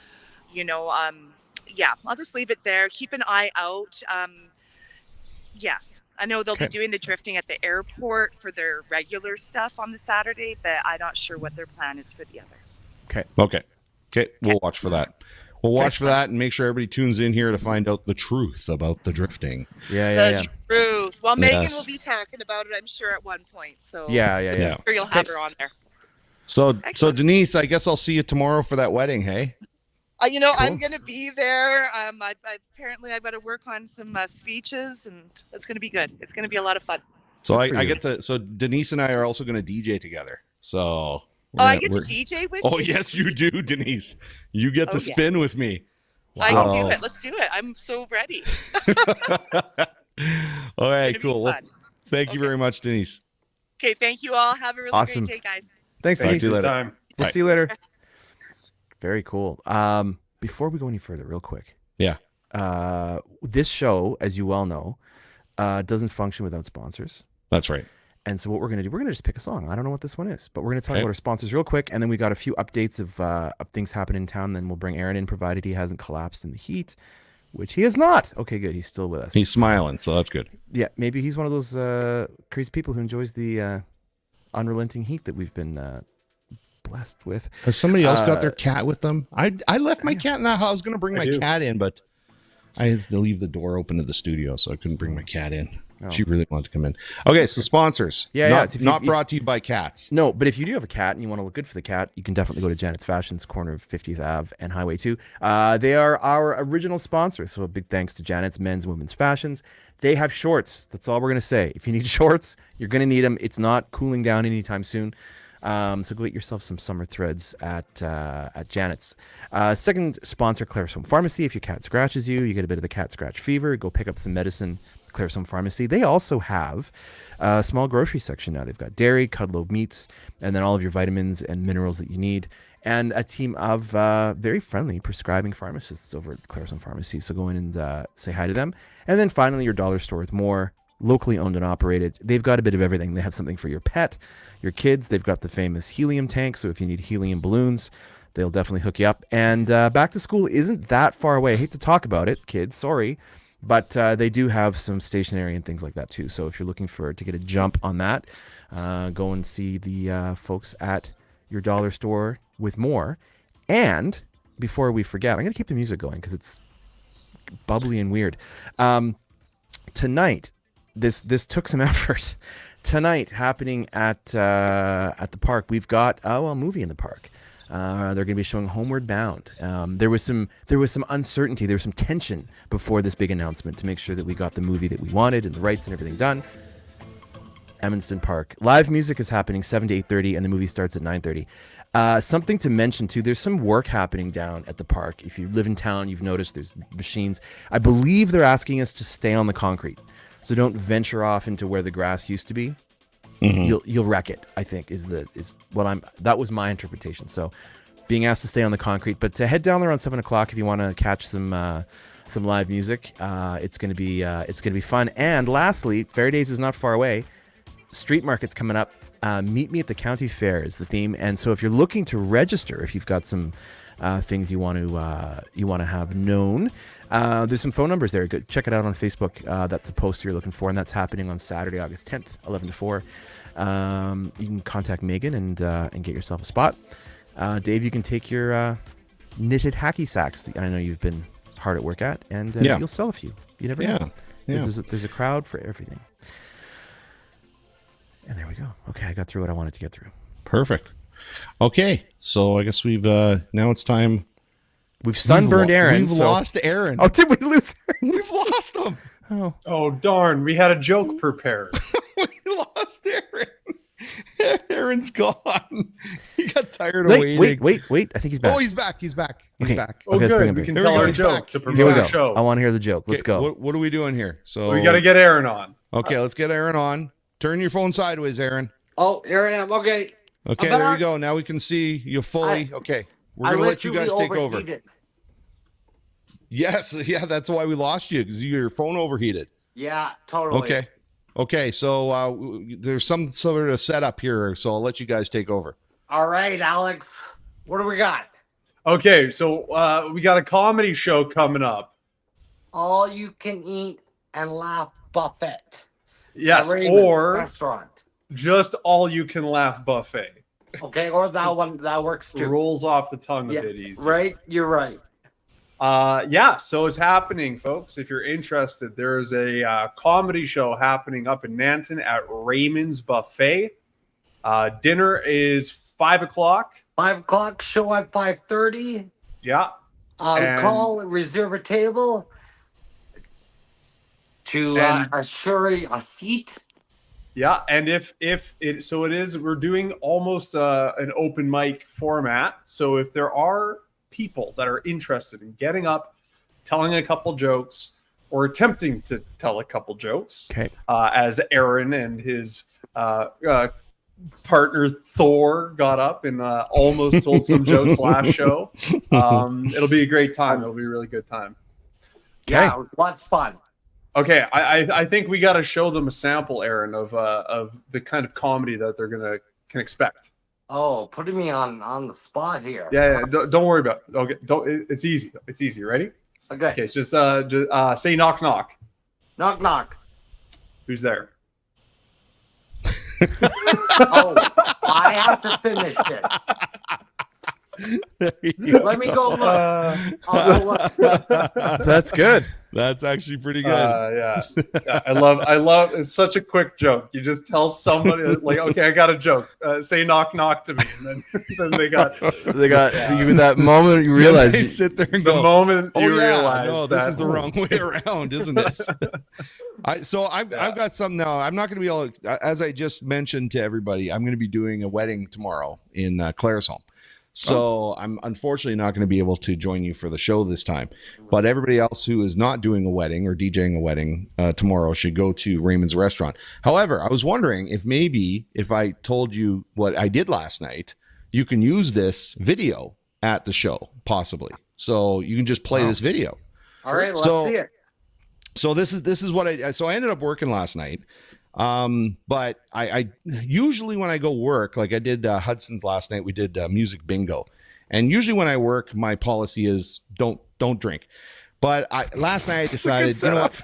I'll just leave it there. Keep an eye out. I know they'll be doing the drifting at the airport for their regular stuff on the Saturday, but I'm not sure what their plan is for the other. Okay. We'll watch for that. We'll watch for that and make sure everybody tunes in here to find out the truth about the drifting. Yeah. Truth. Well, Megan Yes. will be talking about it, I'm sure, at one point. So Yeah. I'm sure you'll have her on there. So Excellent. Denise, I guess I'll see you tomorrow for that wedding, hey? I'm going to be there. Apparently I've got to work on some speeches, and it's going to be good. It's going to be a lot of fun. So Good for I you. get to. So Denise and I are also going to DJ together. So I get to DJ with you? Oh yes, you do, Denise. You get to Oh, yeah. spin with me. I can do So- it. Let's do it. I'm so ready. All right, It's gonna be cool. Well, fun. thank you very much, Denise. Okay, thank you all. Have a really Awesome. great day, guys. Thanks, Talk Denise. to you later. Time. We'll Bye. see you later. Very cool. Before we go any further, real quick. Yeah. This show, as you well know, doesn't function without sponsors. That's right. And so what we're going to do, we're going to just pick a song. I don't know what this one is, but we're going to talk Okay. about our sponsors real quick. And then we got a few updates of things happening in town. Then we'll bring Aaron in, provided he hasn't collapsed in the heat, which he has not. Okay, good. He's still with us. He's smiling, so that's good. Yeah, maybe he's one of those crazy people who enjoys the unrelenting heat that we've been blessed with. Has somebody else got their cat with them? I left my cat in that house. I was going to bring I my do. cat in, but I had to leave the door open to the studio, so I couldn't bring my cat in. Oh. She really wanted to come in. Okay, so sponsors. Yeah, not, if you- not if- brought to you by cats. No, but if you do have a cat and you want to look good for the cat, you can definitely go to Janet's Fashions, corner of 50th Ave and Highway 2. They are our original sponsors, so a big thanks to Janet's Men's and Women's Fashions. They have shorts. That's all we're going to say. If you need shorts, you're going to need them. It's not cooling down anytime soon. So go get yourself some summer threads at Janet's. Second sponsor, Claresholm Pharmacy. If your cat scratches you, you get a bit of the cat scratch fever, go pick up some medicine. Claresholm Pharmacy. They also have a small grocery section now. They've got dairy, cudlow meats, and then all of your vitamins and minerals that you need. And a team of very friendly prescribing pharmacists over at Claresholm Pharmacy. So go in and say hi to them. And then finally, your dollar store with more, locally owned and operated. They've got a bit of everything. They have something for your pet, your kids. They've got the famous helium tank. So if you need helium balloons, they'll definitely hook you up. And back to school isn't that far away. I hate to talk about it, kids. Sorry. But they do have some stationery and things like that too. So if you're looking to get a jump on that, go and see the folks at your dollar store with more. And before we forget, I'm going to keep the music going because it's bubbly and weird. Tonight, this took some effort. Tonight, happening at the park, we've got a movie in the park. They're going to be showing Homeward Bound. There was some uncertainty, there was some tension before this big announcement to make sure that we got the movie that we wanted and the rights and everything done. Emmonston Park. Live music is happening 7 to 8:30, and the movie starts at 9:30. Something to mention too, there's some work happening down at the park. If you live in town, you've noticed there's machines. I believe they're asking us to stay on the concrete. So don't venture off into where the grass used to be. Mm-hmm. You'll wreck it, I think, that was my interpretation. So being asked to stay on the concrete, but to head down there on 7 o'clock if you want to catch some live music. It's gonna be fun. And lastly, Fair Days is not far away. Street market's coming up. Meet me at the county fair is the theme. And so if you're looking to register, if you've got some things you want to have known, there's some phone numbers there. Go check it out on Facebook. That's the poster you're looking for, and that's happening on Saturday, August 10th, 11 to 4. You can contact Megan and get yourself a spot. Dave, you can take your knitted hacky sacks that I know you've been hard at work at, and you'll sell a few. You never know. Yeah. There's a crowd for everything. And there we go. Okay, I got through what I wanted to get through. Perfect. Okay, so I guess we've now it's time. We've sunburned Aaron. We've lost Aaron. Oh, did we lose Aaron? We've lost him. Oh, darn. We had a joke prepared. We lost Aaron. Aaron's gone. He got tired of waiting. Wait. I think he's back. Oh, he's back. He's back. Oh, okay, good. We can tell our joke to prepare the show. I want to hear the joke. Let's go. What are we doing here? So we got to get Aaron on. Okay, let's get Aaron on. Turn your phone sideways, Aaron. Oh, here I am. Okay. Okay, there you go. Now we can see you fully. Okay, we're going to let you guys take over. Yes, that's why we lost you, because your phone overheated. Yeah, totally. Okay, so there's some sort of setup here, so I'll let you guys take over. All right, Alex. What do we got? Okay, so we got a comedy show coming up. All you can eat and laugh buffet. Yes, or restaurant. Just all you can laugh buffet. Okay, or that one that works too. Rolls off the tongue a bit easy. Right, you're right. So it's happening, folks. If you're interested, there is a comedy show happening up in Nanton at Raymond's Buffet. Dinner is 5 o'clock. 5 o'clock, show at 5:30. Yeah. Call, reserve a table to assure a seat. Yeah, and if it so it is, we're doing almost an open mic format. So if there are people that are interested in getting up, telling a couple jokes, or attempting to tell a couple jokes, as Aaron and his partner Thor got up and almost told some jokes last show, it'll be a great time. It'll be a really good time. Yeah, it was lots of fun. Okay, I think we got to show them a sample, Aaron, of the kind of comedy that they're can expect. Oh, putting me on the spot here. Yeah. Don't worry about it. Okay, it's easy. It's easy. Ready? Okay. Okay. Just say knock knock. Knock knock. Who's there? Oh, I have to finish it. Let me go look. I'll go look. That's good. That's actually pretty good. Yeah. I love. It's such a quick joke. You just tell somebody like, okay, I got a joke. Say knock knock to me, and then they got you that moment you realize they sit there and the go, moment you realize no, this is the wrong way around, isn't it? I've got some now. I'm not going to be able to, as I just mentioned to everybody, I'm going to be doing a wedding tomorrow in Claresholm. So I'm unfortunately not going to be able to join you for the show this time. But everybody else who is not doing a wedding or DJing a wedding tomorrow should go to Raymond's Restaurant. However, I was wondering if maybe if I told you what I did last night, you can use this video at the show, possibly. So you can just play this video. All right, let's see it. So this is what I ended up working last night. But I usually when I go work, like I did Hudson's last night, we did music bingo. And usually when I work, my policy is don't drink. But last night I decided, you know what?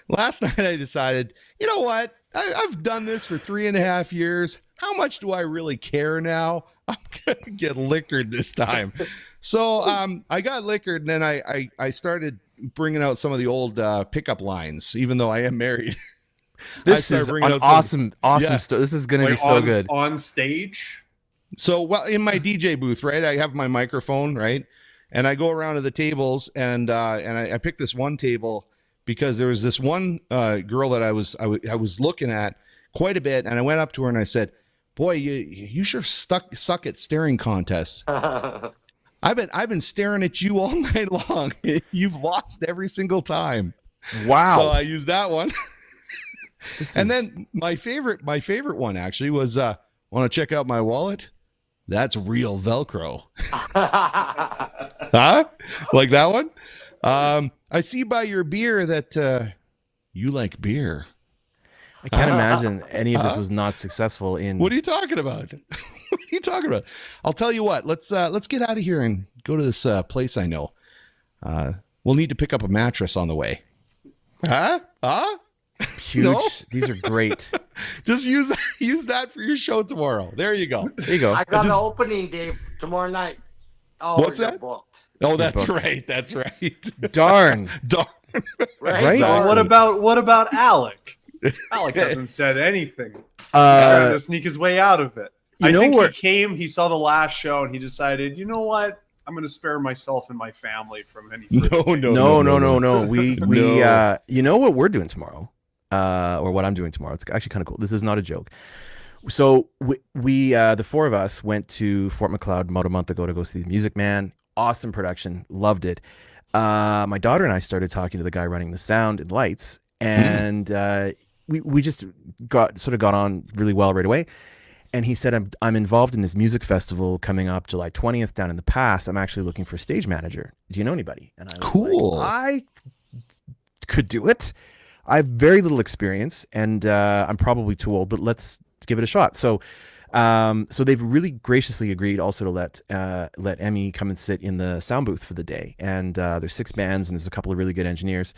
Last night I decided, you know what? I've done this for 3.5 years. How much do I really care now? I'm going to get liquored this time. So I got liquored, and then I started bringing out some of the old pickup lines, even though I am married. This is an awesome story. This is going to be so good. On stage? So, well, in my DJ booth, right? I have my microphone, right? And I go around to the tables, and I picked this one table because there was this one girl that I was looking at quite a bit, and I went up to her and I said, "Boy, you sure suck at staring contests. I've been staring at you all night long. You've lost every single time." Wow. So I used that one. Then my favorite one actually was want to check out my wallet? That's real Velcro. Huh? Like that one? I see by your beer that you like beer. I can't imagine any of this was not successful in. What are you talking about? What are you talking about? I'll tell you what. Let's get out of here and go to this place I know. We'll need to pick up a mattress on the way. Huh? Huge. No? These are great. Just use that for your show tomorrow. There you go. There you go. I got an opening day tomorrow night. Oh, what's that? Booked. Oh, that's right. That's right. Darn. Right. So what about Alec? Alec hasn't said anything. He's trying to sneak his way out of it. I think he came, he saw the last show, and he decided, you know what? I'm going to spare myself and my family from any. No. We you know what we're doing tomorrow, or what I'm doing tomorrow. It's actually kind of cool. This is not a joke. So we the four of us went to Fort Macleod about a month ago to go see The Music Man. Awesome production, loved it. My daughter and I started talking to the guy running the sound and lights, and we just got on really well right away. And he said, I'm involved in this music festival coming up July 20th down in the pass. I'm actually looking for a stage manager. Do you know anybody? And I was cool. Like, I could do it. I have very little experience, and I'm probably too old, but let's give it a shot. So they've really graciously agreed also to let Emmy come and sit in the sound booth for the day. And there's 6 bands, and there's a couple of really good engineers.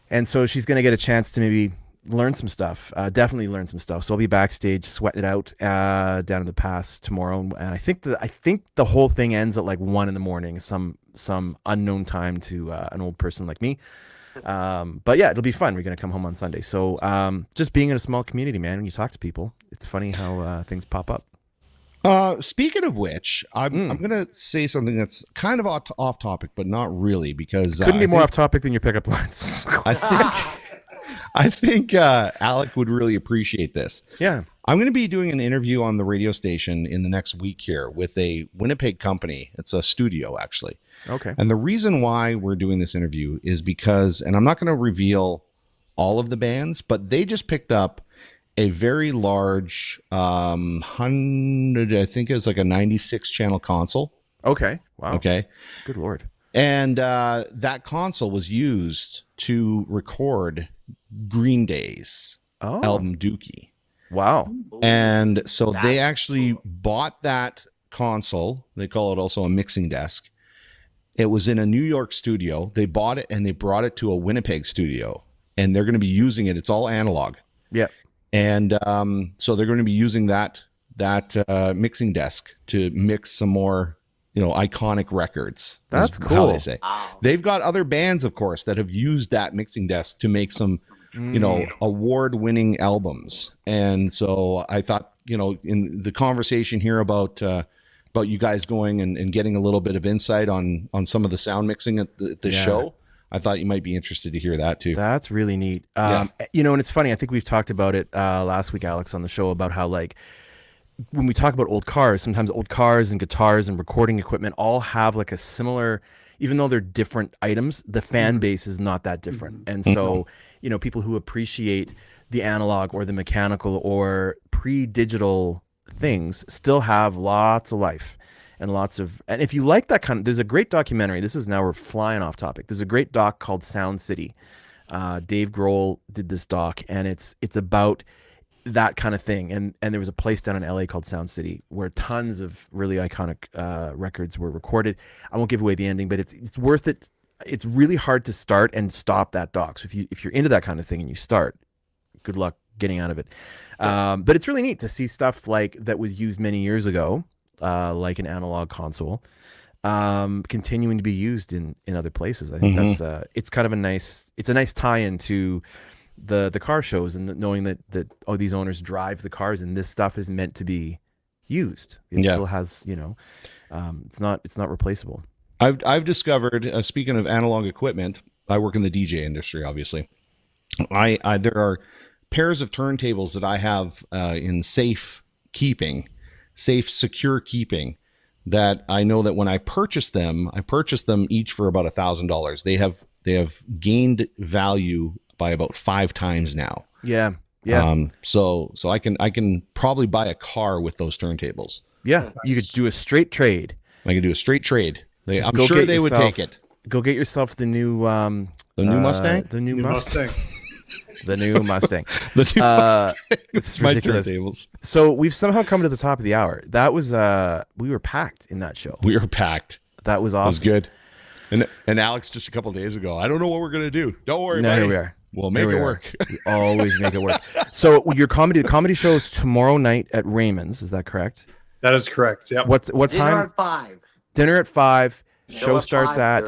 And so she's going to get a chance to maybe learn some stuff, definitely learn some stuff. So I'll be backstage sweating it out down in the pass tomorrow. And I think the whole thing ends at like 1 a.m, some unknown time to an old person like me. But yeah, it'll be fun. We're going to come home on Sunday. So just being in a small community, man, when you talk to people, it's funny how things pop up. Speaking of which, I'm going to say something that's kind of off topic, but not really, because couldn't be more off topic than your pickup lines. I think Alec would really appreciate this. Yeah. I'm going to be doing an interview on the radio station in the next week here with a Winnipeg company. It's a studio, actually. Okay. And the reason why we're doing this interview is because, and I'm not going to reveal all of the bands, but they just picked up a very large 100, I think it was like a 96 channel console. Okay. Wow. Okay. Good Lord. And that console was used to record Green Day's album Dookie. Wow. And so they actually bought that console. They call it also a mixing desk. It was in a New York studio. They bought it and they brought it to a Winnipeg studio, and they're going to be using it. It's all analog. Yeah. And so they're going to be using that mixing desk to mix some more, iconic records. That's cool. How they say. They've got other bands, of course, that have used that mixing desk to make some, award-winning albums. And so I thought, in the conversation here about you guys going and getting a little bit of insight on some of the sound mixing at the show, I thought you might be interested to hear that too. That's really neat. And it's funny. I think we've talked about it last week, Alex, on the show about how like when we talk about old cars, sometimes old cars and guitars and recording equipment all have like a similar, even though they're different items, the fan base is not that different. And so, people who appreciate the analog or the mechanical or pre-digital things still have lots of life and and if you like that there's a great documentary. We're flying off topic. There's a great doc called Sound City. Dave Grohl did this doc, and it's about that kind of thing. And there was a place down in LA called Sound City where tons of really iconic records were recorded. I won't give away the ending, but it's worth it. It's really hard to start and stop that doc. So if you're into that kind of thing and you start, good luck getting out of it. But it's really neat to see stuff like that was used many years ago, like an analog console, continuing to be used in other places. I think that's it's kind of a nice tie-in to the car shows, and knowing that these owners drive the cars and this stuff is meant to be used. It still has, it's not replaceable. I've discovered, speaking of analog equipment, I work in the DJ industry, obviously. There are pairs of turntables that I have in safe, secure keeping, that I know that when I purchased them each for about $1,000. They have gained value by about 5 times now. Yeah. So I can probably buy a car with those turntables. Yeah, Nice. You could do a straight trade. I can do a straight trade. I'm sure they would take it. Go get yourself the new Mustang. The new Mustang. The new Mustang. It's my ridiculous. turntables. So we've somehow come to the top of the hour. That was we were packed in that show. We were packed. That was awesome. It was good. And Alex just a couple of days ago, I don't know what we're gonna do. Don't worry, buddy. Here we are. We'll make it work. We always make it work. So your comedy show is tomorrow night at Raymond's. Is that correct? That is correct. Yep. What Dinner time? at 5. Dinner at 5. Show at starts at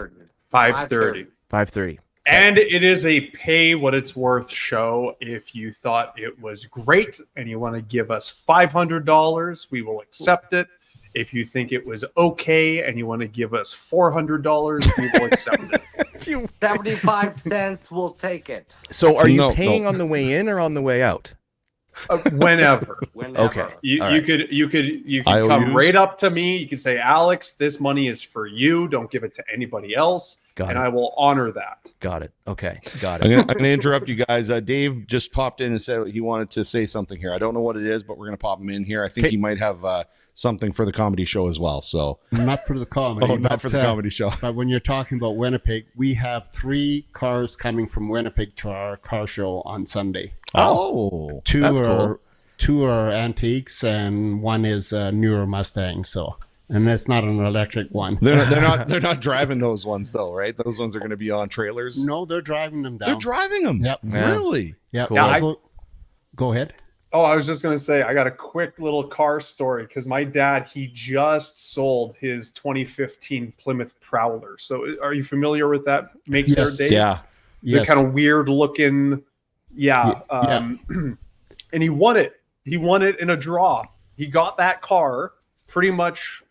5:30. 5:30. And it is a pay what it's worth show. If you thought it was great and you want to give us $500, we will accept it. If you think it was okay and you want to give us $400, we will accept it. 75 cents, we'll take it. So are you paying on the way in or on the way out? Whenever. Okay. You could come right up to me. You can say, Alex, this money is for you. Don't give it to anybody else. I will honor that. Got it. Okay. Got it. I'm gonna interrupt you guys. Dave just popped in and said he wanted to say something here. I don't know what it is, but we're gonna pop him in here. I think he might have something for the comedy show as well. So not for the comedy. Not for the comedy show. But when you're talking about Winnipeg, we have 3 cars coming from Winnipeg to our car show on Sunday. Oh, two are antiques and one is a newer Mustang. So, and it's not an electric one. They're not driving those ones though, right? Those ones are going to be on trailers. No, they're driving them down. They're driving them. Yep. Really? Yep. Cool. Yeah, go ahead. Oh, I was just going to say, I got a quick little car story because my dad, he just sold his 2015 Plymouth Prowler. So are you familiar with that make there, Dave? Yeah. The kind of weird looking. Yeah. And he won it. He won it in a draw. He got that car pretty much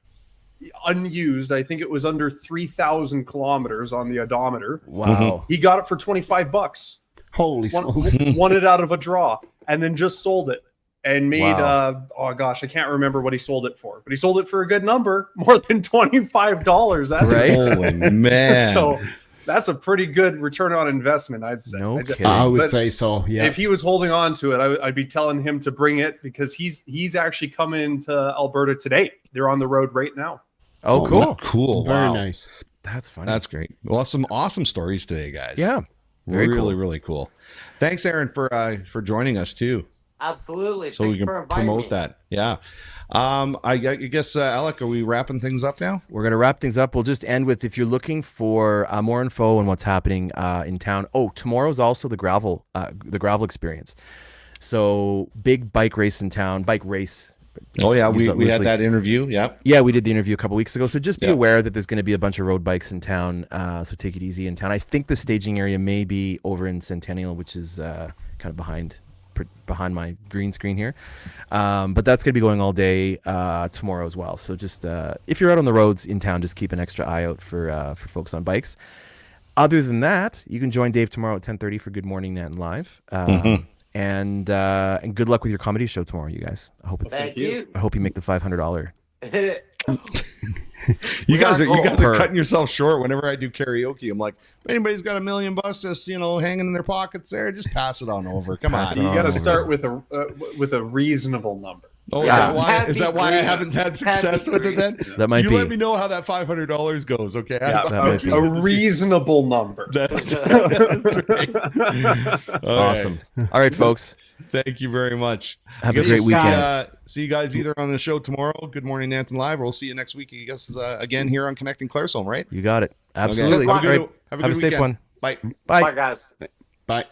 unused. I think it was under 3,000 kilometers on the odometer. Wow. He got it for $25. Holy smokes. Won it out of a draw and then just sold it and made oh gosh, I can't remember what he sold it for, but he sold it for a good number, more than $25. That's right. Holy man. So that's a pretty good return on investment, I'd say. No kidding. I would say so. Yes. If he was holding on to it, I'd be telling him to bring it because he's actually coming to Alberta today. They're on the road right now. Oh, cool. Cool. Very Wow. nice. That's funny. That's great. Well, some awesome stories today, guys. Yeah. Really cool. Thanks, Aaron, for joining us too. Absolutely. So Thanks we for can inviting promote me. that. Yeah. I guess, Alec, are we wrapping things up now? We're going to wrap things up. We'll just end with, if you're looking for more info on what's happening in town. Oh, tomorrow's also the gravel experience. So big bike race in town, bike race. Oh yeah, we had that interview. Yep. Yeah, we did the interview a couple weeks ago. So just be aware that there's going to be a bunch of road bikes in town. So take it easy in town. I think the staging area may be over in Centennial, which is kind of behind my green screen here. But that's going to be going all day tomorrow as well. So just if you're out on the roads in town, just keep an extra eye out for folks on bikes. Other than that, you can join Dave tomorrow at 10:30 for Good Morning Nant Live. And good luck with your comedy show tomorrow, you guys. I hope it's. Thank you. I hope you make the $500. You guys are cutting yourself short whenever I do karaoke. I'm like, if anybody's got $1 million just hanging in their pockets there, just pass it on over. Come on. You got to start with a reasonable number. Oh, is that why I haven't had success with it then? That might be. You let me know how that $500 goes, okay? Yeah, a reasonable number. That's right. Awesome. All right, folks. Thank you very much. Have a great weekend. See you guys either on the show tomorrow, Good Morning Nanton Live, or we'll see you next week, I guess, again here on Connecting Claresholm, right? You got it. Absolutely. Okay. Have a good safe weekend. one. Bye. Bye, guys. Bye.